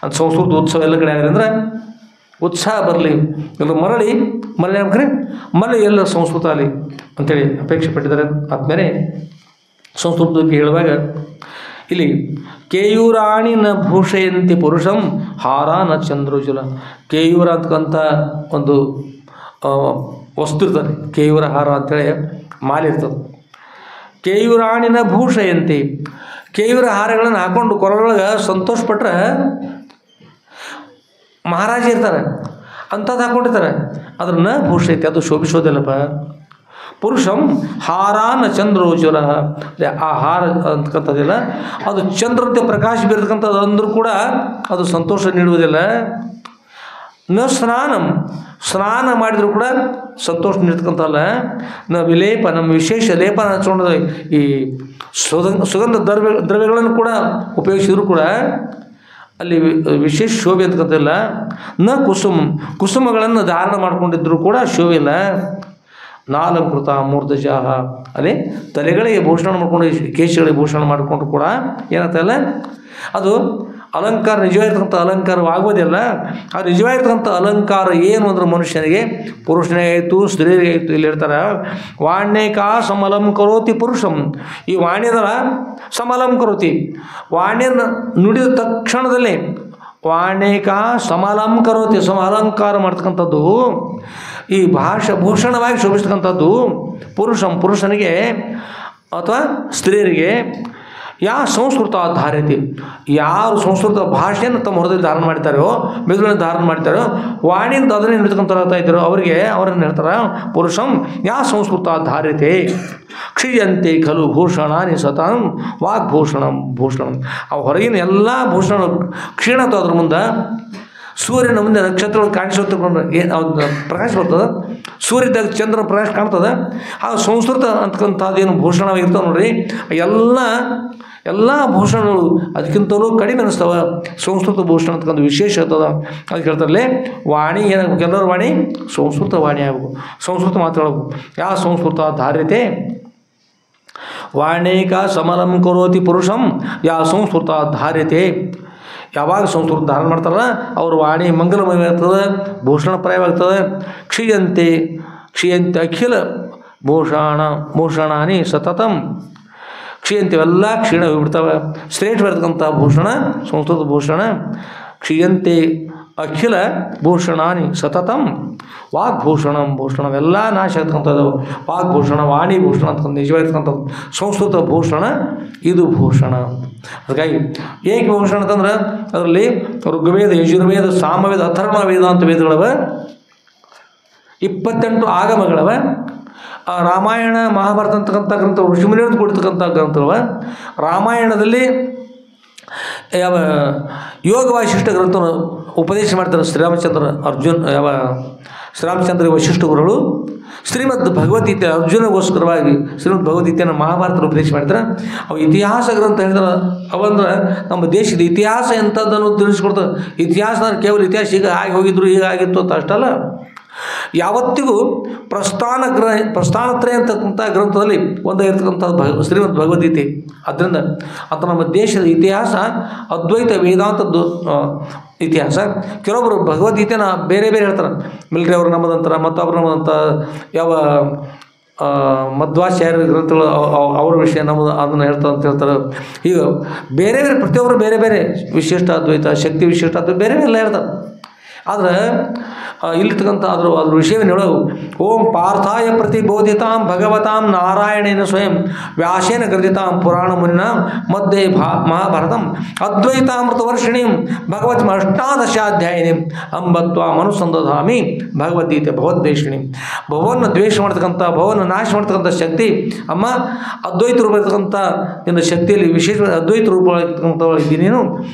ಅದು ಸಂಸ್ಕೃತ ಉತ್ಸವ ಎಲ್ಲ ಕಡೆ ಆಗಿದೆ ಅಂದರೆ ಉತ್ಸಾಹ ಬರಲಿ, ಎಲ್ಲ ಮರಳಿ ಆಗ್ಬೇಕ್ರಿ, ಮರಳಿ ಎಲ್ಲ ಸಂಸ್ಕೃತ ಆಗಲಿ ಅಂಥೇಳಿ ಅಪೇಕ್ಷೆ ಪಟ್ಟಿದ್ದಾರೆ. ಆದಮೇಲೆ ಸಂಸ್ಕೃತ ಬಗ್ಗೆ ಹೇಳುವಾಗ ಇಲ್ಲಿ ಕೇಯೂರಾಣಿ ನ ಭೂಷಯಂತಿ ಪುರುಷಂ ಹಾರ ನ ಚಂದ್ರೋಜುಲ. ಕೇಯೂರ ಅಂತಕ್ಕಂಥ ಒಂದು ವಸ್ತು ಇರ್ತದೆ, ಕೇಯೂರ ಹಾರ ಅಂಥೇಳಿ ಮಾಲೆ ಇರ್ತದೆ. ಕೇಯೂರಾಣಿನ ಭೂಷಯಂತಿ, ಕೇಯೂರ ಹಾರಗಳನ್ನು ಹಾಕೊಂಡು ಕೊರಳೊಳಗೆ ಸಂತೋಷಪಟ್ರೆ ಮಹಾರಾಜ ಇರ್ತಾರೆ, ಅಂಥದ್ದು ಹಾಕ್ಕೊಂಡಿರ್ತಾರೆ. ಅದನ್ನ ಭೂಷಯಂತಿ, ಅದು ಶೋಭಿಸೋದಿಲ್ಲಪ್ಪ. ಪುರುಷಂ ಹಾರಾನ ಚಂದ್ರೋಜ್ವಲ, ಆ ಹಾರ ಅಂತಕ್ಕಂಥದ್ದಿಲ್ಲ, ಅದು ಚಂದ್ರಂತೆ ಪ್ರಕಾಶ ಬೀರ್ತಕ್ಕಂಥದ್ದು ಅಂದರೂ ಕೂಡ ಅದು ಸಂತೋಷ ನೀಡುವುದಿಲ್ಲ. ನ ಸ್ನಾನ ಮಾಡಿದರೂ ಕೂಡ ಸಂತೋಷ ನೀಡ್ತಕ್ಕಂಥಲ್ಲ. ವಿಲೇಪ, ನಮ್ಮ ವಿಶೇಷ ಲೇಪನ ಹಚ್ಕೊಂಡು ಈ ಸುಗಂಧ ದ್ರವ್ಯಗಳನ್ನು ಕೂಡ ಉಪಯೋಗಿಸಿದ್ರು ಕೂಡ ಅಲ್ಲಿ ವಿಶೇಷ ಶೋಭೆ ಅಂತಕ್ಕಂಥಲ್ಲ. ಕುಸುಮಗಳನ್ನು ಧಾರಣ ಮಾಡ್ಕೊಂಡಿದ್ರು ಕೂಡ ಶೋಭೆ ಇಲ್ಲ. ನಾಲಂಕೃತ ಮೂರ್ಧಜಾಹ, ಅದೇ ತಲೆಗಳಿಗೆ ಭೂಷಣ ಮಾಡ್ಕೊಂಡು ಕೇಶಗಳಿಗೆ ಭೂಷಣ ಮಾಡಿಕೊಂಡ್ರು ಕೂಡ ಏನಾಗ್ತಾಯಿಲ್ಲ, ಅದು ಅಲಂಕಾರ ನಿಜವಾಗಿರ್ತಕ್ಕಂಥ ಅಲಂಕಾರವಾಗೋದಿಲ್ಲ. ಆ ನಿಜವಾಗಿರ್ತಕ್ಕಂಥ ಅಲಂಕಾರ ಏನು ಅಂದ್ರೆ ಮನುಷ್ಯನಿಗೆ, ಪುರುಷನಿಗೆ ಆಯಿತು ಸ್ತ್ರೀಯರಿಗೆ ಆಯಿತು. ಇಲ್ಲಿ ಹೇಳ್ತಾರೆ ವಾಣ್ಯೇಕಾ ಸಮಲಂ ಕರೋತಿ ಪುರುಷಂ. ಈ ವಾಣ್ಯದರ ಸಮಲಂ ಕರೋತಿ, ವಾಣ್ಯನ ನುಡಿದ ತಕ್ಷಣದಲ್ಲಿ ವಾಣ್ಯೇಕಾ ಸಮಲಂ ಕರೋತಿ, ಅಲಂಕಾರ ಮಾಡ್ತಕ್ಕಂಥದ್ದು ಈ ಭೂಷಣವಾಗಿ ಶೋಭಿಸ್ತಕ್ಕಂಥದ್ದು ಪುರುಷನಿಗೆ ಅಥವಾ ಸ್ತ್ರೀಯರಿಗೆ. ಸಂಸ್ಕೃತ ಧಾರ್ಯತೆ, ಯಾರು ಸಂಸ್ಕೃತ ಭಾಷೆಯನ್ನು ತಮ್ಮ ಹೃದಯದಲ್ಲಿ ಧಾರಣ ಮಾಡ್ತಾರೋ, ಮೆದುಳನ್ನು ಧಾರಣ ಮಾಡ್ತಾರೋ, ವಾಣಿಯಿಂದ ಅದನ್ನೇ ಹಿಡಿದುಕೊಂತ ಇದ್ದಾರೋ ಅವರನ್ನು ಹೇಳ್ತಾರೆ ಪುರುಷಂ ಸಂಸ್ಕೃತ ಧಾರ್ಯತೆ. ಕ್ಷೀಯಂತೆ ಖಲು ಭೂಷಣಾನಿ ಸತಾಂ ವಾಗ್ಭೂಷಣಂ. ಅವು ಹೊರಗಿನ ಎಲ್ಲ ಭೂಷಣ ಕ್ಷೀಣತ. ಅದ್ರ ಮುಂದೆ ಸೂರ್ಯನ ಮುಂದೆ ನಕ್ಷತ್ರಗಳು ಕಾಣಿಸೋತಕೊಂಡು ಪ್ರಕಾಶ ಬರ್ತದೆ. ಸೂರ್ಯದಾಗ ಚಂದ್ರನ ಪ್ರಕಾಶ ಕಾಣ್ತದೆ. ಆ ಸಂಸ್ಕೃತ ಅಂತಕ್ಕಂಥದ್ದೇನು ಭೂಷಣವಾಗಿರ್ತಾವೆ ನೋಡ್ರಿ, ಎಲ್ಲ ಎಲ್ಲ ಭೂಷಣಗಳು ಅದಕ್ಕಿಂತಲೂ ಕಡಿಮೆ ಅನ್ನಿಸ್ತವೆ. ಸಂಸ್ಕೃತ ಭೂಷಣ ಅಂತಕ್ಕಂಥ ವಿಶೇಷ ಇರ್ತದೆ. ಅದಕ್ಕೆ ಹೇಳ್ತಾರಲ್ಲೇ ವಾಣಿ ಏನಾಗಬೇಕು, ಎಲ್ಲರ ವಾಣಿ ಸಂಸ್ಕೃತ ವಾಣಿ ಆಗಬೇಕು, ಸಂಸ್ಕೃತ ಮಾತಾಡಬೇಕು. ಯಾವ ಸಂಸ್ಕೃತ ಧಾರ್ಯತೆ ವಾಣೇಕ ಸಮರಂ ಕರೋತಿ ಪುರುಷಂ ಯಾ ಸಂಸ್ಕೃತ ಧಾರ್ಯತೆ. ಯಾವಾಗ ಸಂಸ್ಕೃತ ಧಾರಣ ಮಾಡ್ತಾರಲ್ಲ ಅವ್ರ ವಾಣಿ ಮಂಗಲಮಯವಾಗ್ತದೆ, ಭೂಷಣಪ್ರಾಯವಾಗ್ತದೆ. ಕ್ಷೀಯಂತೆ ಅಖಿಲ ಭೂಷಣಾನಿ ಸತತಂ. ಕ್ಷೀಯಂತೆವೆಲ್ಲ ಕ್ಷೀಣ ಹೋಗಿಬಿಡ್ತವೆ. ಶ್ರೇಷ್ಠವಾಗಿರ್ತಕ್ಕಂಥ ಭೂಷಣ ಸಂಸ್ಕೃತ ಭೂಷಣ. ಕ್ಷೀಯಂತೆ ಅಖಿಲ ಭೂಷಣಾನಿ ಸತತಂ. ಭೂಷಣವೆಲ್ಲ ನಾಶ ಆಗ್ತಕ್ಕಂಥದ್ದು. ವಾಗ್ಭೂಷಣ ವಾಣಿಭೂಷಣ ಅಂತಕ್ಕಂಥ ನಿಜವಾಗಿರ್ತಕ್ಕಂಥದ್ದು ಸಂಸ್ಕೃತ ಭೂಷಣ, ಇದು ಭೂಷಣ. ಅದಕ್ಕಾಗಿ ಏಕ ಭೂಷಣ ಅಂತಂದ್ರೆ ಅದರಲ್ಲಿ ಋಗ್ವೇದ, ಯಜುರ್ವೇದ, ಸಾಮವೇದ, ಅಥರ್ವ ವೇದ ಅಂತ ವೇದಗಳವ, 28 ಆಗಮಗಳವ, ರಾಮಾಯಣ ಮಹಾಭಾರತ ಅಂತಕ್ಕಂಥ ಗ್ರಂಥ ಋಷಿಮುನಿಯರು ಕೊಡ್ತಕ್ಕಂಥ ಗ್ರಂಥಗಳವ. ರಾಮಾಯಣದಲ್ಲಿ ಯಾವ ಯೋಗ ವಾಸಿಷ್ಠ ಗ್ರಂಥವನ್ನು ಉಪದೇಶ ಮಾಡ್ತಾರೆ ಶ್ರೀರಾಮಚಂದ್ರ ಶ್ರೀರಾಮಚಂದ್ರ ವಶಿಷ್ಠ ಗುರುಗಳು. ಶ್ರೀಮದ್ ಭಗವದ್ಗೀತೆ ಅರ್ಜುನಗೋಸ್ಕರವಾಗಿ ಶ್ರೀಮದ್ ಭಗವದ್ಗೀತೆಯನ್ನು ಮಹಾಭಾರತ ಉಪದೇಶ ಮಾಡ್ತಾರೆ. ಅವು ಇತಿಹಾಸ ಗ್ರಂಥ ಹೇಳಿದ್ರೆ ಅವಂದ್ರೆ ನಮ್ಮ ದೇಶದ ಇತಿಹಾಸ ಎಂಥದ್ದನ್ನು ತಿಳಿಸ್ಕೊಡ್ತಾರೆ. ಇತಿಹಾಸ ಕೇವಲ ಇತಿಹಾಸ ಈಗ ಆಗಿ ಹೋಗಿದ್ರು ಹೀಗಾಗಿತ್ತು ಅಂತ ಅಷ್ಟಲ್ಲ. ಯಾವತ್ತಿಗೂ ಪ್ರಸ್ಥಾನತ್ರಯ ಅಂತಕ್ಕಂಥ ಗ್ರಂಥದಲ್ಲಿ ಒಂದಾಗಿರ್ತಕ್ಕಂಥ ಶ್ರೀಮದ್ ಭಗವದ್ಗೀತೆ. ಆದ್ದರಿಂದ ಅಂತ ನಮ್ಮ ದೇಶದ ಇತಿಹಾಸ ಅದ್ವೈತ ವೇದಾಂತದ್ದು ಇತಿಹಾಸ. ಕೆಲವೊಬ್ಬರು ಭಗವದ್ಗೀತೆನ ಬೇರೆ ಬೇರೆ ಹೇಳ್ತಾರೆ. ಮಿಲ್ಟ್ರಿ ಅವರು ನಮ್ಮದಂತಾರೆ, ಮತ್ತೊಬ್ಬರು ನಮ್ಮದಂತ, ಯಾವ ಮಧ್ವಾಚಾರ್ಯ ಗ್ರಂಥಗಳು ಅವ್ರ ವಿಷಯ ನಮ್ಮದು ಅದನ್ನು ಹೇಳ್ತಾರೆ ಅಂತ ಹೇಳ್ತಾರೆ. ಈಗ ಬೇರೆ ಬೇರೆ ಪ್ರತಿಯೊಬ್ಬರು ಬೇರೆ ಬೇರೆ ವಿಶಿಷ್ಟ ಅದ್ವೈತ, ಶಕ್ತಿ ವಿಶಿಷ್ಟ ಅದ್ವೈತ ಬೇರೆ ಬೇರೆ ಎಲ್ಲ ಹೇಳ್ತಾರೆ. ಆದರೆ ಇಲ್ಲಿರ್ತಕ್ಕಂಥ ಅದ್ರ ವಿಷಯವನ್ನು ಹೇಳೋದು ಓಂ ಪಾರ್ಥಾಯ ಪ್ರತಿಬೋಧಿತಾಂ ಭಗವತಾಂ ನಾರಾಯಣೇನ ಸ್ವಯಂ ವ್ಯಾಸೇನ ಗ್ರಥಿತಾಂ ಪುರಾಣ ಮುನಿನ ಮಧ್ಯೆ ಮಹಾಭಾರತಂ ಅದ್ವೈತಾಮೃತ ವರ್ಷಿಣೀಂ ಭಗವತ್ ಅಷ್ಟಾದಶಾಧ್ಯಾಯಿನಿ ಅಂಬತ್ವ ಮನುಸಂಧಾಮಿ ಭಗವದ್ಗೀತೆ ಭಗವದ್ವೇಷಿಣಿ. ಭಗವನ್ನ ದ್ವೇಷ ಮಾಡ್ತಕ್ಕಂಥ, ಭಗವನ್ನ ನಾಶ ಮಾಡ್ತಕ್ಕಂಥ ಶಕ್ತಿ ಅಮ್ಮ ಅದ್ವೈತ ರೂಪ ಇರ್ತಕ್ಕಂಥ ನಿನ್ನ ಶಕ್ತಿಯಲ್ಲಿ ವಿಶೇಷವಾಗಿ ಅದ್ವೈತ ರೂಪವಾಗಿರ್ತಕ್ಕಂಥ ಇದ್ದೀನಿ. ನೀನು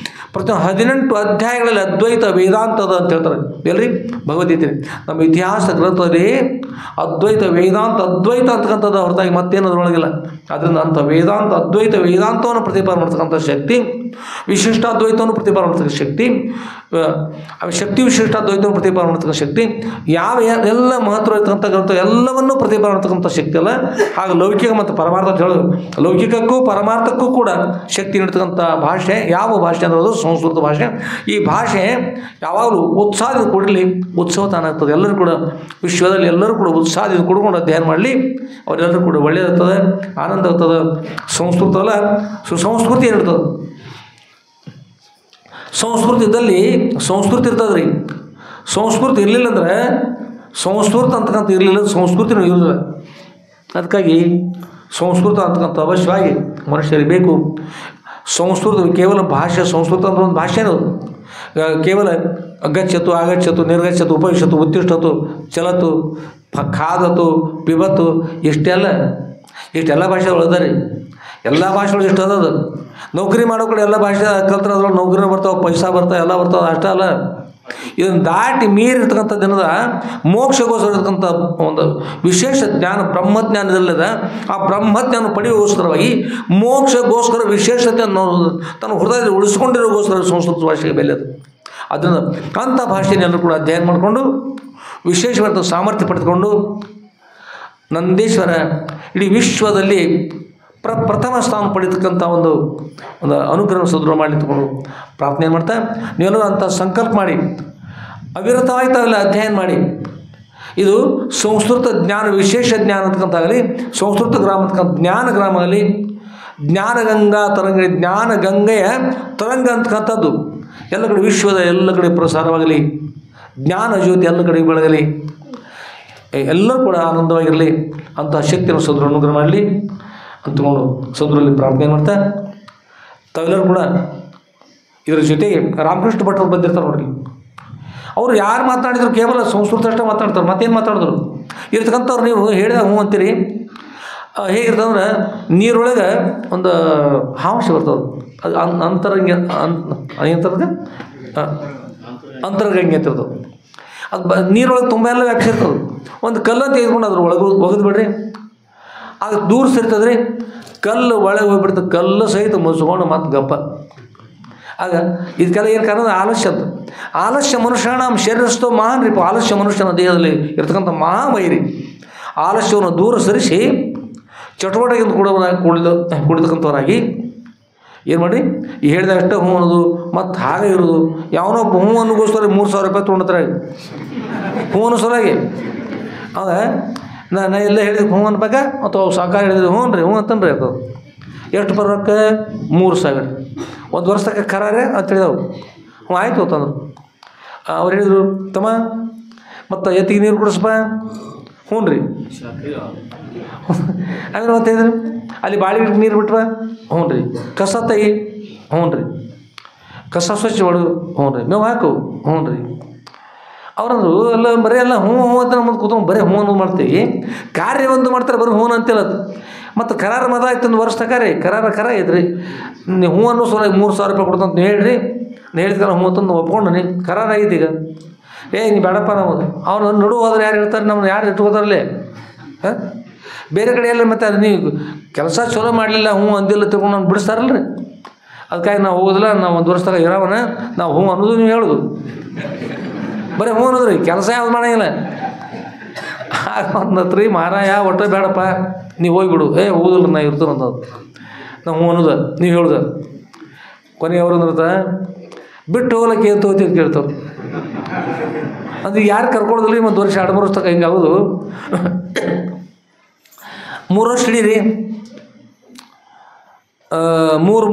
ಪ್ರತಿ 18 ಅಧ್ಯಾಯಗಳಲ್ಲಿ ಅದ್ವೈತ ವೇದಾಂತದ ಅಂತ ಹೇಳ್ತಾರೆ. ಎಲ್ರಿ ಭಗವದ್ಗೀತೆ ನಮ್ಮ ಇತಿಹಾಸ ಗ್ರಂಥದಲ್ಲಿ ಅದ್ವೈತ ವೇದಾಂತ ಅಂತಕ್ಕಂಥದ್ದು ಹೊರತಾಗಿ ಮತ್ತೇನು ಅದರೊಳಗಿಲ್ಲ. ಅದರಿಂದ ಅಂಥ ವೇದಾಂತ ಅದ್ವೈತ ವೇದಾಂತವನ್ನು ಪ್ರತಿಪಾದನೆ ಮಾಡ್ತಕ್ಕಂಥ ಶಕ್ತಿ, ವಿಶಿಷ್ಟ ಅದ್ವೈತವನ್ನು ಪ್ರತಿಪಾದನೆ ಮಾಡ್ತಕ್ಕಂಥ ಶಕ್ತಿ, ಶಕ್ತಿ ವಿಶಿಷ್ಟ ಅದ್ವೈತವನ್ನು ಪ್ರತಿಪಾದನೆ ಮಾಡ್ತಕ್ಕಂಥ ಶಕ್ತಿ, ಯಾವ ಎಲ್ಲ ಮಹತ್ವ ಇರ್ತಕ್ಕಂಥ ಗ್ರಂಥ ಎಲ್ಲವನ್ನೂ ಪ್ರತಿಪಾದನೆ ಮಾಡ್ತಕ್ಕಂಥ ಶಕ್ತಿ ಅಲ್ಲ. ಹಾಗೆ ಲೌಕಿಕ ಮತ್ತು ಪರಮಾರ್ಥ ಅಂತ ಹೇಳೋದು, ಲೌಕಿಕಕ್ಕೂ ಪರಮಾರ್ಥಕ್ಕೂ ಕೂಡ ಶಕ್ತಿ ನೀಡ್ತಕ್ಕಂಥ ಭಾಷೆ ಯಾವ ಭಾಷೆ ಅನ್ನೋದು ಸಂಸ್ಕೃತ ಭಾಷೆ. ಈ ಭಾಷೆ ಯಾವಾಗಲೂ ಉತ್ಸಾಹದಿಂದ ಕೂಡಲಿ ಉತ್ಸವ ತಾನಾಗ್ತದೆ. ಎಲ್ಲರೂ ಕೂಡ ವಿಶ್ವದಲ್ಲಿ ಎಲ್ಲರೂ ಕೂಡ ಉತ್ಸಾಹದಿಂದ ಕೂಡ್ಕೊಂಡು ಅಧ್ಯಯನ ಮಾಡಲಿ, ಅವರೆಲ್ಲರೂ ಕೂಡ ಒಳ್ಳೆಯದಾಗ್ತದೆ, ಆನಂದ ಆಗ್ತದೆ. ಸಂಸ್ಕೃತ ಅಲ್ಲ ಸುಸಂಸ್ಕೃತಿ ಏನಿರ್ತದೆ. ಸಂಸ್ಕೃತಿ ಇದ್ದಲ್ಲಿ ಸಂಸ್ಕೃತಿ ಇರ್ತದೆ ರೀ. ಸಂಸ್ಕೃತಿ ಇರಲಿಲ್ಲ ಅಂದರೆ ಸಂಸ್ಕೃತ ಅಂತಕ್ಕಂಥ ಇರಲಿಲ್ಲ, ಸಂಸ್ಕೃತಿನೂ ಇರಲಿಲ್ಲ. ಅದಕ್ಕಾಗಿ ಸಂಸ್ಕೃತ ಅಂತಕ್ಕಂಥ ಅವಶ್ಯವಾಗಿ ಮನುಷ್ಯರಿಗೆ ಬೇಕು. ಸಂಸ್ಕೃತ ಕೇವಲ ಭಾಷೆ, ಸಂಸ್ಕೃತ ಅಂದ್ರೆ ಒಂದು ಭಾಷೆನೂ ಕೇವಲ ಗಚ್ಚತು ಆಗಚ್ಚತು ನಿರ್ಗಚ್ಚತು ಉಪವಿಶತು ಉತ್ತಿಷ್ಠತು ಚಲತು ಖಾದತು ಪಿಬತ್ತು ಇಷ್ಟೆಲ್ಲ ಭಾಷೆಗಳು ಅದ ರೀ. ಎಲ್ಲ ಭಾಷೆಗಳು ಇಷ್ಟ ಅದ. ನೌಕರಿ ಮಾಡೋ ಕಡೆ ಎಲ್ಲ ಭಾಷೆ ಕಲ್ತ್ರೆ ಅದ್ರೊಳಗೆ ನೌಕರಿನೂ ಬರ್ತಾವೆ, ಪೈಸಾ ಬರ್ತಾವೆ, ಎಲ್ಲ ಬರ್ತಾವೆ. ಅಷ್ಟೇ ಅಲ್ಲ, ಇದನ್ನು ದಾಟಿ ಮೀರಿರ್ತಕ್ಕಂಥ ದಿನದ ಮೋಕ್ಷಗೋಸ್ಕರ ಇರ್ತಕ್ಕಂಥ ಒಂದು ವಿಶೇಷ ಜ್ಞಾನ ಬ್ರಹ್ಮಜ್ಞಾನದಲ್ಲದ ಆ ಬ್ರಹ್ಮಜ್ಞಾನ ಪಡೆಯುವಗೋಸ್ಕರವಾಗಿ ಮೋಕ್ಷಗೋಸ್ಕರ ವಿಶೇಷತೆ ಅನ್ನೋದು ತನ್ನ ಹೃದಯದಲ್ಲಿ ಉಳಿಸ್ಕೊಂಡಿರೋಗೋಸ್ಕರ ಸಂಸ್ಕೃತ ಭಾಷೆಗೆ ಬೆಲೆ ಅದು. ಅದನ್ನು ಅಂಥ ಭಾಷೆಯನ್ನೆಲ್ಲರೂ ಕೂಡ ಅಧ್ಯಯನ ಮಾಡಿಕೊಂಡು ವಿಶೇಷವಾದ ಸಾಮರ್ಥ್ಯ ಪಡೆದುಕೊಂಡು ನಂದೀಶ್ವರ ಇಡೀ ವಿಶ್ವದಲ್ಲಿ ಪ್ರಥಮ ಸ್ಥಾನ ಪಡೆಯತಕ್ಕಂಥ ಒಂದು ಅನುಗ್ರಹ ಸದೃಢ ಮಾಡಲಿಕ್ಕೆ ಪ್ರಾರ್ಥನೆ ಮಾಡ್ತಾ ನೀವೆಲ್ಲರೂ ಅಂಥ ಸಂಕಲ್ಪ ಮಾಡಿ ಅವಿರತವಾಗಿ ತಾವೆಲ್ಲ ಅಧ್ಯಯನ ಮಾಡಿ. ಇದು ಸಂಸ್ಕೃತ ಜ್ಞಾನ ವಿಶೇಷ ಜ್ಞಾನ ಅಂತಕ್ಕಂತಾಗಲಿ, ಸಂಸ್ಕೃತ ಗ್ರಾಮ ಅಂತಕ್ಕಂಥ ಜ್ಞಾನ ಗ್ರಾಮ ಆಗಲಿ, ಜ್ಞಾನಗಂಗಾ ತರಂಗ ಜ್ಞಾನಗಂಗೆಯ ತರಂಗ ಅಂತಕ್ಕಂಥದ್ದು ಎಲ್ಲ ಕಡೆ ವಿಶ್ವದ ಎಲ್ಲ ಕಡೆ ಪ್ರಸಾರವಾಗಲಿ, ಜ್ಞಾನ ಜ್ಯೋತಿ ಎಲ್ಲ ಕಡೆ ಬೆಳಗಲಿ, ಎಲ್ಲರೂ ಕೂಡ ಆನಂದವಾಗಿರಲಿ, ಅಂತಹ ಶಕ್ತಿಯನ್ನು ಸದೃಢ ಅನುಗ್ರಹ ಮಾಡಲಿ ಅಂತಕೊಂಡು ಸದೃಢಲ್ಲಿ ಪ್ರಾರ್ಥನೆ ಮಾಡ್ತಾ ತಾವೆಲ್ಲರೂ ಕೂಡ ಇದರ ಜೊತೆಗೆ ರಾಮಕೃಷ್ಣ ಭಟ್ರು ಬಂದಿರ್ತಾರೆ ನೋಡ್ರಿ. ಅವರು ಯಾರು ಮಾತನಾಡಿದ್ರು ಕೇವಲ ಸಂಸ್ಕೃತ ಅಷ್ಟೇ ಮಾತಾಡ್ತಾರೆ, ಮತ್ತೇನು ಮಾತಾಡಿದ್ರು. ಇರ್ತಕ್ಕಂಥವ್ರು ನೀವು ಹೇಳಿದಾಗ ಹ್ಞೂ ಅಂತೀರಿ. ಹೇಗಿರ್ತಂದ್ರೆ ನೀರೊಳಗೆ ಒಂದು ಹಾಂಶ ಬರ್ತದೆ, ಅದು ಅಂತರಂಗ ಅಂತರ್ಗಂಗೆ ಅಂತಿರ್ತದೆ. ಅದು ನೀರೊಳಗೆ ತುಂಬ ಎಲ್ಲ ವ್ಯಾಖ್ಯೆ ಇರ್ತದೆ. ಒಂದು ಕಲ್ಲನ್ನು ತೆಗೆದುಕೊಂಡು ಅದ್ರ ಒಳಗೆ ಒಗೆದು ಬಿಡ್ರಿ, ಅದು ದೂರ ಸೇರ್ತದೆ ರೀ. ಕಲ್ಲು ಒಳಗೆ ಹೋಗ್ಬಿಡ್ತದೆ, ಕಲ್ಲು ಸಹಿತ ಮುಚ್ಕೊಂಡು ಮತ್ತು ಗಪ್ಪ. ಆಗ ಇದಕ್ಕೆಲ್ಲ ಏನು ಕಾರಣ? ಆಲಸ್ಯ ಅಂತ. ಆಲಸ್ಯ ಮನುಷ್ಯನ ಶರೀರಸ್ಥೋ ಮಹಾನ್ ರೀ. ಆಲಸ್ಯ ಮನುಷ್ಯನ ದೇಹದಲ್ಲಿ ಇರ್ತಕ್ಕಂಥ ಮಹಾವೈರಿ. ಆಲಸ್ಯವನ್ನು ದೂರ ಸರಿಸಿ ಚಟುವಟಿಕೆಯಿಂದ ಕುಡಿತಕ್ಕಂಥವರಾಗಿ ಏನು ಮಾಡಿ ಈ ಹೇಳಿದ ಅಷ್ಟೇ ಹೂ ಅನ್ನೋದು ಮತ್ತು ಹಾಗೆ ಇರೋದು. ಯಾವನೋ ಹೂ ಅನ್ನೋಗೋಸ್ಕರ 3,000 ರೂಪಾಯಿ ತೊಗೊಂಡ್ತಾರೆ ಹೂ ಅನ್ನೋ ಸಲುವಾಗಿ. ಹೌದಾ? ನಾನು ಎಲ್ಲ ಹೇಳಿದೆ ಹ್ಞೂ ಅನ್ಬೇಕಾ ಅಥವಾ ಸಾಕಾರ ಹೇಳಿದ್ರೆ ಹ್ಞೂ ರೀ ಹ್ಞೂ ಅಂತನ್ರಿ ಅದು. ಎಷ್ಟು ಬರೋಕ್ಕೆ 3,000 ಒಂದು ವರ್ಷಕ್ಕೆ ಕರಾರೆ ಅಂತ ಹೇಳಿದವು. ಹ್ಞೂ ಆಯಿತು ಅಂತಂದ್ರು. ಅವ್ರು ಹೇಳಿದರು ತಮ್ಮ ಮತ್ತು ಎತ್ತಿಗೆ ನೀರು ಕುಡಿಸ್ಪ. ಹ್ಞೂ ರೀ. ಆಮೇಲೆ ಮತ್ತೆ ಹೇಳಿದ್ರು ಅಲ್ಲಿ ಬಾಳೆ ನೀರು ಬಿಟ್ವ. ಹ್ಞೂ ರೀ. ಕಸ ತೆಗಿ. ಹ್ಞೂ ರೀ. ಕಸ ಸ್ವಚ್ಛ ಮಾಡು. ಹ್ಞೂ ರೀ. ಮೇವು ಹಾಕು. ಹ್ಞೂ ರೀ. ಅವ್ರಂದ್ರು ಎಲ್ಲ ಬರೀ ಎಲ್ಲ ಹ್ಞೂ ಹ್ಞೂ ಅಂತ ನಮ್ಮದು ಕೂತ್ಕೊಂಡು ಬರೀ ಹ್ಞೂ ಅನ್ನೋದು ಮಾಡ್ತೀವಿ, ಕಾರ್ಯ ಒಂದು ಮಾಡ್ತಾರೆ ಬರೀ ಹ್ಞೂ ಅಂತಿಲ್ಲ. ಮತ್ತು ಕರಾರ ಮದ ಆಯ್ತು ಒಂದು ವರ್ಷ ತಕಾರಿ ಕರ ಐತ್ರಿ. ನೀವು ಹ್ಞೂ ಅನ್ನೋ ಸಲ 3,000 ರೂಪಾಯಿ ಕೊಡ್ತಂತ ನೀವು ಹೇಳ್ರಿ. ನೀವು ಹೇಳಿದ್ಕಲ್ಲ ಹ್ಞೂ ಅಂತಂದು ಒಪ್ಕೊಂಡು ನೀ ಕರಾರ ಆಗೈತಿ. ಈಗ ನೀ ಬೇಡಪ್ಪ ನಮ್ಮದು ಅವನು ನಡು ಹೋದ್ರೆ ಯಾರು ಹೇಳ್ತಾರೆ? ನಮ್ಮನ್ನು ಯಾರು ಇಟ್ಕೋತಾರಲ್ಲೇ? ಹಾಂ, ಬೇರೆ ಕಡೆ ಎಲ್ಲ ಮತ್ತೆ ಅದು ನೀವು ಕೆಲಸ ಚಲೋ ಮಾಡಲಿಲ್ಲ ಹ್ಞೂ ಅಂದಿಲ್ಲ ತಿಳ್ಕೊಂಡು ನಾನು ಬಿಡಿಸ್ತಾರಲ್ರಿ. ಅದಕ್ಕಾಗಿ ನಾವು ಹೋಗೋದಿಲ್ಲ, ನಾವು ಒಂದು ವರ್ಷದಾಗ ಇರೋವನ ನಾವು ಹ್ಞೂ ಅನ್ನೋದು ನೀವು ಹೇಳೋದು ಬರೀ ಹ್ಞೂ ಅನ್ನೋದ್ರಿ, ಕೆಲಸ ಯಾವ್ದು ಮಾಡೋಂಗಿಲ್ಲ. ಅಂದತ್ರಿ ಮಾರಾಯ ಒಟ್ಟೆ ಬೇಡಪ್ಪ ನೀವು ಹೋಗಿಬಿಡು. ಹೋಗೋದಿಲ್ಲ ನಾ ಇರ್ತೀನಿ ಅನ್ನೋದು. ನಾವು ಹ್ಞೂ ಅನ್ನೋದು ನೀವು ಹೇಳುದ. ಕೊನೆಗೆ ಅವ್ರು ಅಂದ್ರತ ಬಿಟ್ಟು ಹೋಗ್ಲಿಕ್ಕೆ ಏನು ತಗೋತಿ ಅಂತ ಕೇಳ್ತಾರೆ. ಅದು ಯಾರು ಕರ್ಕೊಳೋದಿಲ್ಲ. ಒಂದು ವರ್ಷ 2-3 ವರ್ಷ ತಕ ಹಿಂಗೆ ಆಗೋದು. 3 ವರ್ಷ ಹಿಡೀರಿ. 3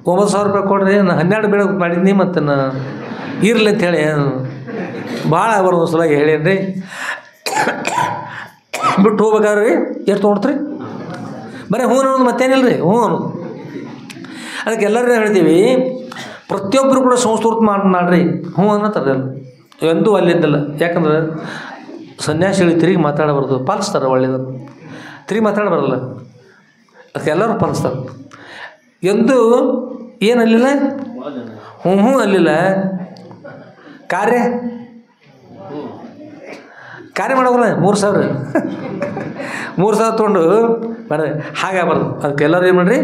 9,000 ರೂಪಾಯಿ ಕೊಡ್ರಿ. ನಾನು 12 ಬೆಳಗ್ಗೆ ಮಾಡಿದ್ನಿ ಮತ್ತು ನಾ ಇರ್ಲಿ ಅಂಥೇಳಿ ಭಾಳ ಬರೋದು ಸಲ ಹೇಳೇನ್ರಿ. ಬಿಟ್ಟು ಹೋಗ್ಬೇಕಾದ್ರೆ ಎಷ್ಟು ತೊಗೊಳ್ತೀರಿ? ಬರೀ ಹ್ಞೂ ಅನ್ನೋದು ಮತ್ತೇನಿಲ್ಲ ರೀ. ಹ್ಞೂ ಅನ್ನೋದು. ಅದಕ್ಕೆ ಎಲ್ಲರೂ ಹೇಳ್ತೀವಿ ಪ್ರತಿಯೊಬ್ಬರು ಕೂಡ ಸಂಸ್ಕೃತ ಮಾಡ್ರಿ ಹ್ಞೂ ಅನ್ನೋತಾರೆ. ಎಂದೂ ಅಲ್ಲಿದ್ದಲ್ಲ. ಯಾಕಂದ್ರೆ ಸನ್ಯಾಸಿಗಳಿಗೆ ತಿರುಗಿ ಮಾತಾಡಬಾರ್ದು, ಪಾಲಿಸ್ತಾರೆ ಒಳ್ಳೇದು. ತಿರುಗಿ ಮಾತಾಡಬಾರಲ್ಲ, ಅದಕ್ಕೆ ಎಲ್ಲರೂ ಪಾಲಿಸ್ತಾರೆ. ಎಂದೂ ಏನಲ್ಲಿಲ್ಲ ಹ್ಞೂ ಹ್ಞೂ ಅಲ್ಲಿಲ್ಲ. ಕಾರ್ಯ ಮಾಡೋಲ್ಲ. 3,000 ತೊಗೊಂಡು ಬೇಡ ಹಾಗೆ ಆಗ್ಬಾರ್ದು. ಅದಕ್ಕೆ ಎಲ್ಲರೂ ಏನು ಮಾಡಿರಿ,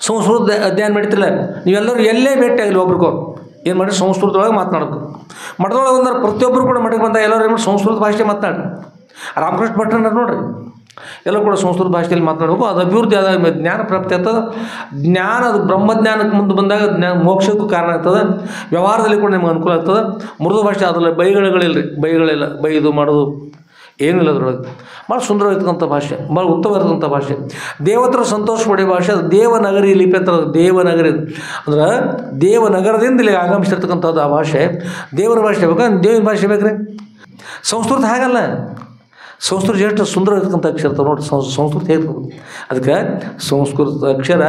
ಸಂಸ್ಕೃತ ಅಧ್ಯಯನ ಮಾಡ್ತಿಲ್ಲ ನೀವೆಲ್ಲರೂ ಎಲ್ಲೇ ಭೇಟಿ ಆಗಲಿ ಒಬ್ರಿಗೂ ಏನು ಮಾಡಿ ಸಂಸ್ಕೃತದೊಳಗೆ ಮಾತನಾಡಬೇಕು. ಮಠದೊಳಗೆ ಅಂದ್ರೆ ಪ್ರತಿಯೊಬ್ಬರು ಕೂಡ ಮಠಕ್ಕೆ ಬಂದಾಗ ಎಲ್ಲರೂ ಏನು ಮಾಡಿ ಸಂಸ್ಕೃತ ಭಾಷೆ ಮಾತನಾಡಿ. ರಾಮಕೃಷ್ಣ ಭಟ್ರು ನೋಡ್ರಿ ಎಲ್ಲರೂ ಕೂಡ ಸಂಸ್ಕೃತ ಭಾಷೆಯಲ್ಲಿ ಮಾತನಾಡಬೇಕು. ಅದು ಅಭಿವೃದ್ಧಿ ಆದಾಗ ಜ್ಞಾನ ಪ್ರಾಪ್ತಿ ಆಗ್ತದೆ. ಜ್ಞಾನ ಅದು ಬ್ರಹ್ಮಜ್ಞಾನಕ್ಕೆ ಮುಂದೆ ಬಂದಾಗ ಮೋಕ್ಷಕ್ಕೂ ಕಾರಣ ಆಗ್ತದೆ. ವ್ಯವಹಾರದಲ್ಲಿ ಕೂಡ ನಿಮ್ಗೆ ಅನುಕೂಲ ಆಗ್ತದೆ. ಮೃದು ಭಾಷೆ ಅದರಲ್ಲಿ ಬೈಗಳಿಲ್ಲ ರೀ, ಬೈಗಳಿಲ್ಲ. ಬೈದು ಮಾಡೋದು ಏನಿಲ್ಲ ಅದರೊಳಗೆ. ಭಾಳ ಸುಂದರವಾಗಿರ್ತಕ್ಕಂಥ ಭಾಷೆ, ಭಾಳ ಉತ್ತಮವಾಗಿರ್ತಕ್ಕಂಥ ಭಾಷೆ. ದೇವತರ ಸಂತೋಷ ಪಡೆಯುವ ಭಾಷೆ. ಅದು ದೇವನಗರಿ ಲಿಪಿ ಅಂತ. ದೇವನಗರಿ ಅಂದ್ರೆ ದೇವನಗರದಿಂದ ಇಲ್ಲಿ ಆಗಮಿಸಿರ್ತಕ್ಕಂಥದ್ದು ಆ ಭಾಷೆ. ದೇವರ ಭಾಷೆ ಬೇಕಾ? ದೇವಿನ ಭಾಷೆ ಬೇಕ್ರಿ. ಸಂಸ್ಕೃತ ಹಾಗಲ್ಲ. ಸಂಸ್ಕೃತ ಎಷ್ಟು ಸುಂದರವಾಗಿರ್ತಕ್ಕಂಥ ಅಕ್ಷರ ಇರ್ತಾವೆ ನೋಡಿ. ಸಂಸ್ಕೃತ ಹೇಗೆ ಅದಕ್ಕೆ ಸಂಸ್ಕೃತ ಅಕ್ಷರ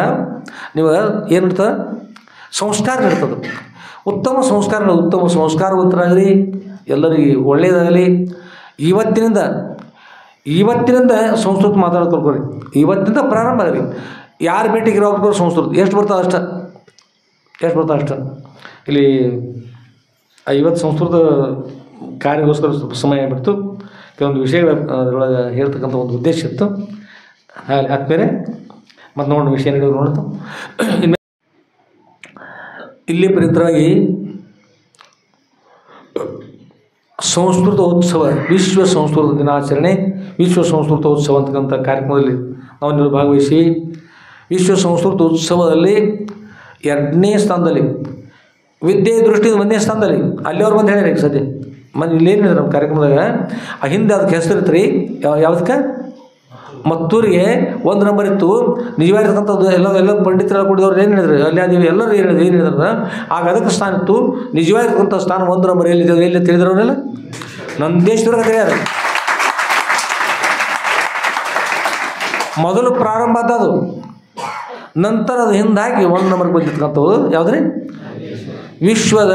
ನೀವು ಏನಿರ್ತದೆ? ಸಂಸ್ಕಾರ ಇರ್ತದೆ. ಉತ್ತಮ ಸಂಸ್ಕಾರವಂತರಾಗಲಿ, ಎಲ್ಲರಿಗೆ ಒಳ್ಳೆಯದಾಗಲಿ. ಇವತ್ತಿನಿಂದ ಸಂಸ್ಕೃತ ಮಾತಾಡೋದು ಕಲ್ಕೊರಿ. ಇವತ್ತಿನಿಂದ ಪ್ರಾರಂಭ ಆಗಲಿ. ಯಾರು ಭೇಟಿಗೆ ಇರೋಬ್ರು ಸಂಸ್ಕೃತ ಎಷ್ಟು ಬರ್ತದೆ ಅಷ್ಟ. ಇಲ್ಲಿ 50 ಸಂಸ್ಕೃತ ಕಾರ್ಯಗೋಸ್ಕರ ಸ್ವಲ್ಪ ಸಮಯ ಬಿಡ್ತು. ಕೆಲವೊಂದು ವಿಷಯಗಳ ಅದರೊಳಗೆ ಹೇಳ್ತಕ್ಕಂಥ ಒಂದು ಉದ್ದೇಶ ಇತ್ತು. ಆದ್ಮೇಲೆ ಮತ್ತು ನೋಡೋಣ ವಿಷಯ ನೋಡ್ತು. ಇಲ್ಲಿ ಪರ್ಯಂತರಾಗಿ ಸಂಸ್ಕೃತೋತ್ಸವ, ವಿಶ್ವ ಸಂಸ್ಕೃತ ದಿನಾಚರಣೆ, ವಿಶ್ವ ಸಂಸ್ಕೃತೋತ್ಸವ ಅಂತಕ್ಕಂಥ ಕಾರ್ಯಕ್ರಮದಲ್ಲಿ ನಾವು ಭಾಗವಹಿಸಿ ವಿಶ್ವ ಸಂಸ್ಕೃತೋತ್ಸವದಲ್ಲಿ 2ನೇ ಸ್ಥಾನದಲ್ಲಿ, ವಿದ್ಯೆ ದೃಷ್ಟಿಯಿಂದ 1ನೇ ಸ್ಥಾನದಲ್ಲಿ. ಅಲ್ಲಿಯವ್ರು ಬಂದು ಹೇಳಿರಿ ಸದ್ಯ ಇಲ್ಲಿ ಏನು ಹೇಳಿದ್ರು ನಮ್ಮ ಕಾರ್ಯಕ್ರಮದಾಗ. ಆ ಹಿಂದೆ ಅದಕ್ಕೆ ಹೆಸರಿತ್ತು ರೀ, ಯಾವುದಕ್ಕೆ ಮತ್ತೂರಿಗೆ 1 ನಂಬರ್ ಇತ್ತು. ನಿಜವಾಗಿರ್ತಕ್ಕಂಥದ್ದು ಎಲ್ಲ ಪಂಡಿತರೆಲ್ಲ ಕೂಡಿದವ್ರು ಏನು ಹೇಳಿದ್ರು ಅಲ್ಲಿ ಅದು ಎಲ್ಲರೂ ಏನು ಹೇಳಿದ್ರೆ ಆಗ ಅದಕ್ಕೆ ಸ್ಥಾನ ಇತ್ತು. ನಿಜವಾಗಿರ್ತಕ್ಕಂಥ ಸ್ಥಾನ 1 ನಂಬರ್ ಎಲ್ಲಿ ತಿಳಿದ್ರವರೆಲ್ಲ ನಂದೇಶ್ವರಕ್ಕೆ ತಿಳಿಯಾರ. ಮೊದಲು ಪ್ರಾರಂಭ ಆದದು, ನಂತರ ಅದು ಹಿಂದಾಗಿ 1 ನಂಬರ್ಗೆ ಬಂದಿರ್ತಕ್ಕಂಥವು ಯಾವುದ್ರಿ? ವಿಶ್ವದ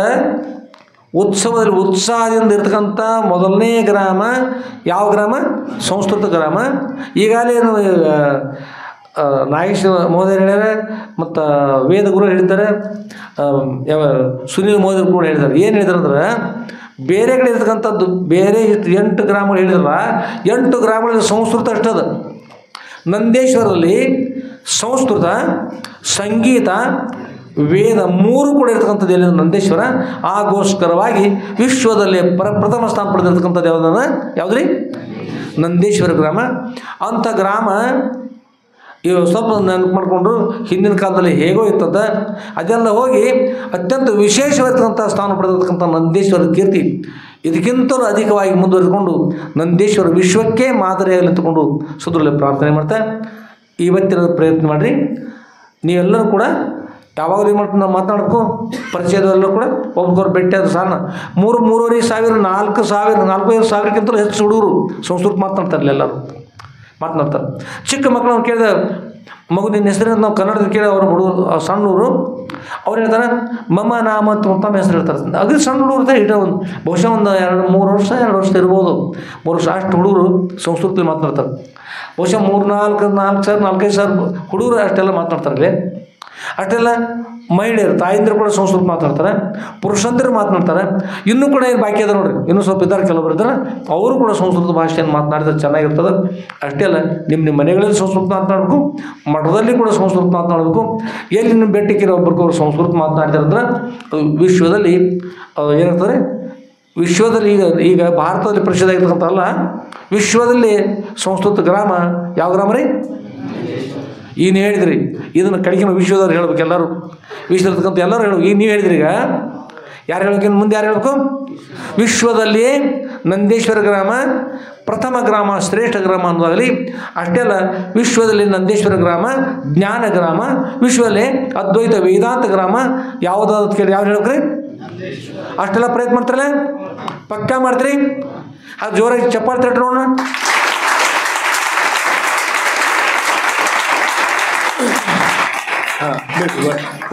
ಉತ್ಸವದಲ್ಲಿ ಉತ್ಸಾಹದಿಂದ ಇರ್ತಕ್ಕಂಥ ಮೊದಲನೇ ಗ್ರಾಮ ಯಾವ ಗ್ರಾಮ? ಸಂಸ್ಕೃತ ಗ್ರಾಮ. ಈಗಾಗಲೇ ನಾಗೇಶ್ ಮಹೋದಯ ಹೇಳ್ಯಾರೆ ಮತ್ತು ವೇದ ಗುರು ಹೇಳಿದ್ದಾರೆ, ಯಾವ ಸುನೀಲ್ ಮಹೋದಯ ಕೂಡ ಹೇಳಿದ್ದಾರೆ. ಏನು ಹೇಳಿದಾರೆ ಅಂದ್ರೆ ಬೇರೆ ಕಡೆ ಇರ್ತಕ್ಕಂಥದ್ದು ಬೇರೆ 8 ಗ್ರಾಮಗಳು ಹೇಳಿದ್ರಲ್ಲ, 8 ಗ್ರಾಮಗಳಲ್ಲಿ ಸಂಸ್ಕೃತ ಅಷ್ಟದ. ನಂದೇಶ್ವರದಲ್ಲಿ ಸಂಸ್ಕೃತ, ಸಂಗೀತ, ವೇದ 3 ಕೂಡ ಇರ್ತಕ್ಕಂಥದ್ದು ಎಲ್ಲಿ ನಂದೇಶ್ವರ. ಆಗೋಸ್ಕರವಾಗಿ ವಿಶ್ವದಲ್ಲಿ ಪ್ರಥಮ ಸ್ಥಾನ ಪಡೆದಿರ್ತಕ್ಕಂಥದ್ದು ಯಾವುದ್ರಿ? ನಂದೇಶ್ವರ ಗ್ರಾಮ. ಅಂಥ ಗ್ರಾಮ ಇವಾಗ ಸ್ವಲ್ಪ ನೆನಪು ಮಾಡಿಕೊಂಡ್ರು ಹಿಂದಿನ ಕಾಲದಲ್ಲಿ ಹೇಗೋ ಇರ್ತದ, ಅದೆಲ್ಲ ಹೋಗಿ ಅತ್ಯಂತ ವಿಶೇಷವಾಗಿರ್ತಕ್ಕಂಥ ಸ್ಥಾನ ಪಡೆದಿರ್ತಕ್ಕಂಥ ನಂದೇಶ್ವರ ಕೀರ್ತಿ ಇದಕ್ಕಿಂತಲೂ ಅಧಿಕವಾಗಿ ಮುಂದುವರೆದುಕೊಂಡು ನಂದೇಶ್ವರ ವಿಶ್ವಕ್ಕೆ ಮಾದರಿಯಾಗಿ ನಿಂತುಕೊಂಡು ಸುಧರಲ್ಲಿ ಪ್ರಾರ್ಥನೆ ಮಾಡ್ತಾ ಇವತ್ತಿನ ಪ್ರಯತ್ನ ಮಾಡಿರಿ. ನೀವೆಲ್ಲರೂ ಕೂಡ ಯಾವಾಗಲೂ ಏನು ಮಾಡ್ಕೊಂಡು ನಾವು ಮಾತನಾಡಬೇಕು, ಪರಿಚಯದಲ್ಲೂ ಕೂಡ ಒಬ್ಬೊಬ್ಬರು ಭೇಟಿ ಆದ ಸಾಲ 3,000-3,500 4,000 4,500 ಹೆಚ್ಚು ಹುಡುಗರು ಸಂಸ್ಕೃತ ಮಾತನಾಡ್ತಾರಲ್ಲ, ಎಲ್ಲರೂ ಮಾತನಾಡ್ತಾರೆ. ಚಿಕ್ಕ ಮಕ್ಕಳನ್ನು ಕೇಳಿದ ಮಗು ನಿನ್ನ ಹೆಸರು ನಾವು ಕನ್ನಡದಲ್ಲಿ ಕೇಳಿ ಅವರು ಹುಡುಗರು ಸಣ್ಣವರು ಅವ್ರು ಹೇಳ್ತಾರೆ ಮಮ್ಮ ನಾಮ ಅಂತ ತಮ್ಮ ಹೆಸರು ಹೇಳ್ತಾರೆ. ಅದು ಸಣ್ಣ ಹುಡುಗರು ಇಡ ಒಂದು ಬಹುಶಃ ಒಂದು 2 ವರ್ಷ ಇರ್ಬೋದು, 3 ವರ್ಷ ಅಷ್ಟು ಹುಡುಗರು ಸಂಸ್ಕೃತದಲ್ಲಿ ಮಾತನಾಡ್ತಾರೆ. ಬಹುಶಃ 4,000-5,000 ಹುಡುಗರು ಅಷ್ಟೆಲ್ಲ ಮಾತನಾಡ್ತಾರೆ. ಅಷ್ಟೆಲ್ಲ ಮಹಿಳೆಯರು ತಾಯಿಂದರು ಕೂಡ ಸಂಸ್ಕೃತ ಮಾತಾಡ್ತಾರೆ, ಪುರುಷಂದರು ಮಾತನಾಡ್ತಾರೆ. ಇನ್ನೂ ಕೂಡ ಏನು ಬಾಕಿ ಅದ ನೋಡ್ರಿ, ಇನ್ನೂ ಸ್ವಲ್ಪ ಇದ್ದಾರೆ, ಕೆಲವರು ಇದ್ದಾರೆ, ಅವರು ಕೂಡ ಸಂಸ್ಕೃತ ಭಾಷೆಯನ್ನು ಮಾತನಾಡಿದ್ರೆ ಚೆನ್ನಾಗಿರ್ತದೆ. ಅಷ್ಟೇ ಅಲ್ಲ, ನಿಮ್ಮ ಮನೆಗಳಲ್ಲಿ ಸಂಸ್ಕೃತ ಮಾತನಾಡಬೇಕು, ಮಠದಲ್ಲಿ ಕೂಡ ಸಂಸ್ಕೃತ ಮಾತನಾಡಬೇಕು. ಎಲ್ಲಿ ನಿಮ್ಮ ಬೆಟ್ಟಕ್ಕಿರೋ ಒಬ್ಬರಿಗೊಬ್ರು ಸಂಸ್ಕೃತ ಮಾತನಾಡ್ತಾರಂದ್ರೆ ವಿಶ್ವದಲ್ಲಿ ಏನಾಗ್ತದೆ, ವಿಶ್ವದಲ್ಲಿ ಈಗ ಭಾರತದಲ್ಲಿ ಪ್ರಸಿದ್ಧ ಆಗಿರ್ತಕ್ಕಂಥಲ್ಲ, ವಿಶ್ವದಲ್ಲಿ ಸಂಸ್ಕೃತ ಗ್ರಾಮ ಯಾವ ಗ್ರಾಮ ರೀ? ಈಗ ನೀವು ಹೇಳಿದ್ರಿ, ಇದನ್ನು ಕಡೆಗೆ ವಿಶ್ವದವ್ರು ಹೇಳ್ಬೇಕು, ಎಲ್ಲರೂ ವಿಶ್ವದಕ್ಕಂತ ಎಲ್ಲರೂ ಹೇಳಬೇಕು. ಈಗ ನೀವು ಹೇಳಿದ್ರಿ, ಈಗ ಯಾರು ಹೇಳ್ಬೇಕು, ಮುಂದೆ ಯಾರು ಹೇಳಬೇಕು? ವಿಶ್ವದಲ್ಲಿ ನಂದೇಶ್ವರ ಗ್ರಾಮ ಪ್ರಥಮ ಗ್ರಾಮ, ಶ್ರೇಷ್ಠ ಗ್ರಾಮ ಅನ್ನೋದಾಗಲಿ. ಅಷ್ಟೇ ಅಲ್ಲ, ವಿಶ್ವದಲ್ಲಿ ನಂದೇಶ್ವರ ಗ್ರಾಮ ಜ್ಞಾನ ಗ್ರಾಮ, ವಿಶ್ವದಲ್ಲಿ ಅದ್ವೈತ ವೇದಾಂತ ಗ್ರಾಮ ಯಾವುದಾದ್ರು ಕೇಳಿ ಯಾರು ಹೇಳ್ಬೇಕ್ರಿ? ಅಷ್ಟೆಲ್ಲ ಪ್ರಯತ್ನ ಮಾಡ್ತಾರಲ್ಲ, ಪಕ್ಕಾ ಮಾಡ್ತೀರಿ? ಅದು ಜೋರಾಗಿ ಚಪ್ಪಾಳೆ ತಟ್ಟಿ ನೋಡೋಣ.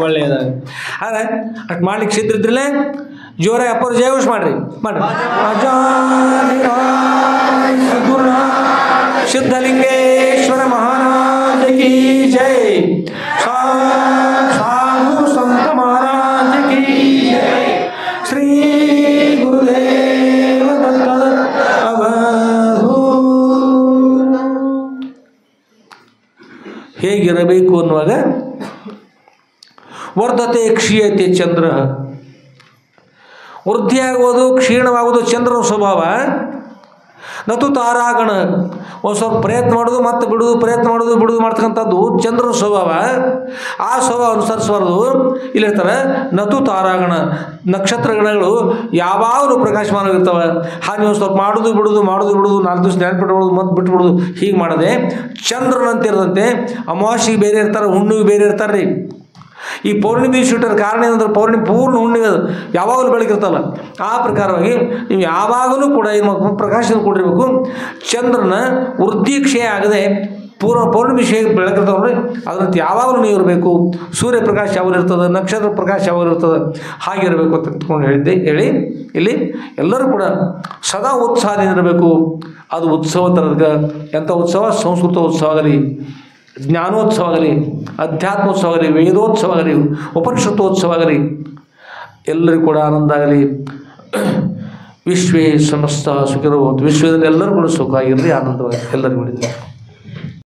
ಒಳ್ಳೆಯದಾಗ ಆದರೆ ಅಷ್ಟು ಮಾಡ್ಲಿಕ್ಕೆ ಸಿದ್ರಿದ್ರಲ್ಲ, ಜೋರಾಗಿ ಅಪ್ಪರು ಜಯಘೋಷ ಮಾಡ್ರಿ. ಸಿದ್ಧಲಿಂಗೇಶ್ವರ ಮಹಾರಾಜ ಕಿ ಜೈ, ಸಾಧು ಸಂತ ಮಹಾರಾಜ ಕಿ ಜೈ, ಶ್ರೀ ಗುರುದೇವ ದತ್ತ ಅವಧೂ. ಹೇಗಿರಬೇಕು ಅನ್ನುವಾಗ ವರ್ಧತೆ ಕ್ಷೀಯತೆ ಚಂದ್ರ, ವೃದ್ಧಿಯಾಗುವುದು ಕ್ಷೀಣವಾಗುವುದು ಚಂದ್ರನ ಸ್ವಭಾವ. ನತು ತಾರಾಗಣ, ಒಂದು ಸ್ವಲ್ಪ ಪ್ರಯತ್ನ ಮಾಡೋದು ಮತ್ತು ಬಿಡುವುದು, ಪ್ರಯತ್ನ ಮಾಡೋದು ಬಿಡುವುದು ಮಾಡ್ತಕ್ಕಂಥದ್ದು ಚಂದ್ರನ ಸ್ವಭಾವ. ಆ ಸ್ವಭಾವ ಅನುಸರಿಸಬಾರ್ದು. ಇಲ್ಲಿ ಹೇಳ್ತಾರೆ ನತು ತಾರಾಗಣ, ನಕ್ಷತ್ರಗಣಗಳು ಯಾವಾಗಲೂ ಪ್ರಕಾಶಮಾನವಾಗಿರ್ತವೆ. ಹಾಗೆ ನೀವು ಸ್ವಲ್ಪ ಮಾಡೋದು ಬಿಡೋದು 4 ದಿವಸ ನೆನಪಿಟ್ಬಿಡೋದು ಮತ್ತು ಬಿಟ್ಬಿಡೋದು, ಹೀಗೆ ಮಾಡದೆ ಚಂದ್ರನಂತೆ ಇರದಂತೆ ಅಮಾವಾಸ್ಯೆಗೆ ಬೇರೆ ಇರ್ತಾರೆ, ಹುಣ್ಣಿಗೆ ಬೇರೆ ಇರ್ತಾರೆ ರೀ. ಈ ಪೌರ್ಣಿಮೆ ಶೂಟರ್ ಕಾರಣ ಏನಂದ್ರೆ ಪೌರ್ಣಿಮೆ ಪೂರ್ಣ ಹುಣ್ಣಿಮೆ ಯಾವಾಗಲೂ ಬೆಳಗಿರ್ತಲ್ಲ. ಆ ಪ್ರಕಾರವಾಗಿ ನೀವು ಯಾವಾಗಲೂ ಕೂಡ ಏನು ಪ್ರಕಾಶನ ಕೊಟ್ಟಿರಬೇಕು. ಚಂದ್ರನ ವೃದ್ಧಿ ಕ್ಷಯ ಆಗದೆ ಪೌರ್ಣಿಮೆ ಕ್ಷಯ ಬೆಳಗಿರ್ತಾವ್ರಿ, ಅದರಂತೆ ಯಾವಾಗಲೂ ನೀವು ಇರಬೇಕು. ಸೂರ್ಯ ಪ್ರಕಾಶ ಯಾವಾಗ ಇರ್ತದೆ, ನಕ್ಷತ್ರ ಪ್ರಕಾಶ ಯಾವಾಗ ಇರ್ತದೆ, ಹಾಗಿರಬೇಕು ಅಂತ ತಿಳ್ಕೊಂಡು ಹೇಳಿ ಇಲ್ಲಿ ಎಲ್ಲರೂ ಕೂಡ ಸದಾ ಉತ್ಸಾಹದಿಂದ ಇರಬೇಕು. ಅದು ಉತ್ಸವ ಥರದ ಎಂಥ ಉತ್ಸವ? ಸಂಸ್ಕೃತ ಉತ್ಸವ ಆಗಲಿ, ಜ್ಞಾನೋತ್ಸವ ಆಗಲಿ, ಅಧ್ಯಾತ್ಮೋತ್ಸವ ಆಗಲಿ, ವೇದೋತ್ಸವ ಆಗಲಿ, ಉಪನಿಷತ್ತೋತ್ಸವ ಆಗಲಿ, ಎಲ್ಲರಿಗೂ ಕೂಡ ಆನಂದ ಆಗಲಿ. ವಿಶ್ವೇ ಸಮಸ್ತ ಸುಖಿರೋ, ವಿಶ್ವದಲ್ಲಿ ಎಲ್ಲರೂ ಕೂಡ ಸುಖ ಆಗಿರಲಿ, ಆನಂದವಾಗಿ ಎಲ್ಲರಿಗೂ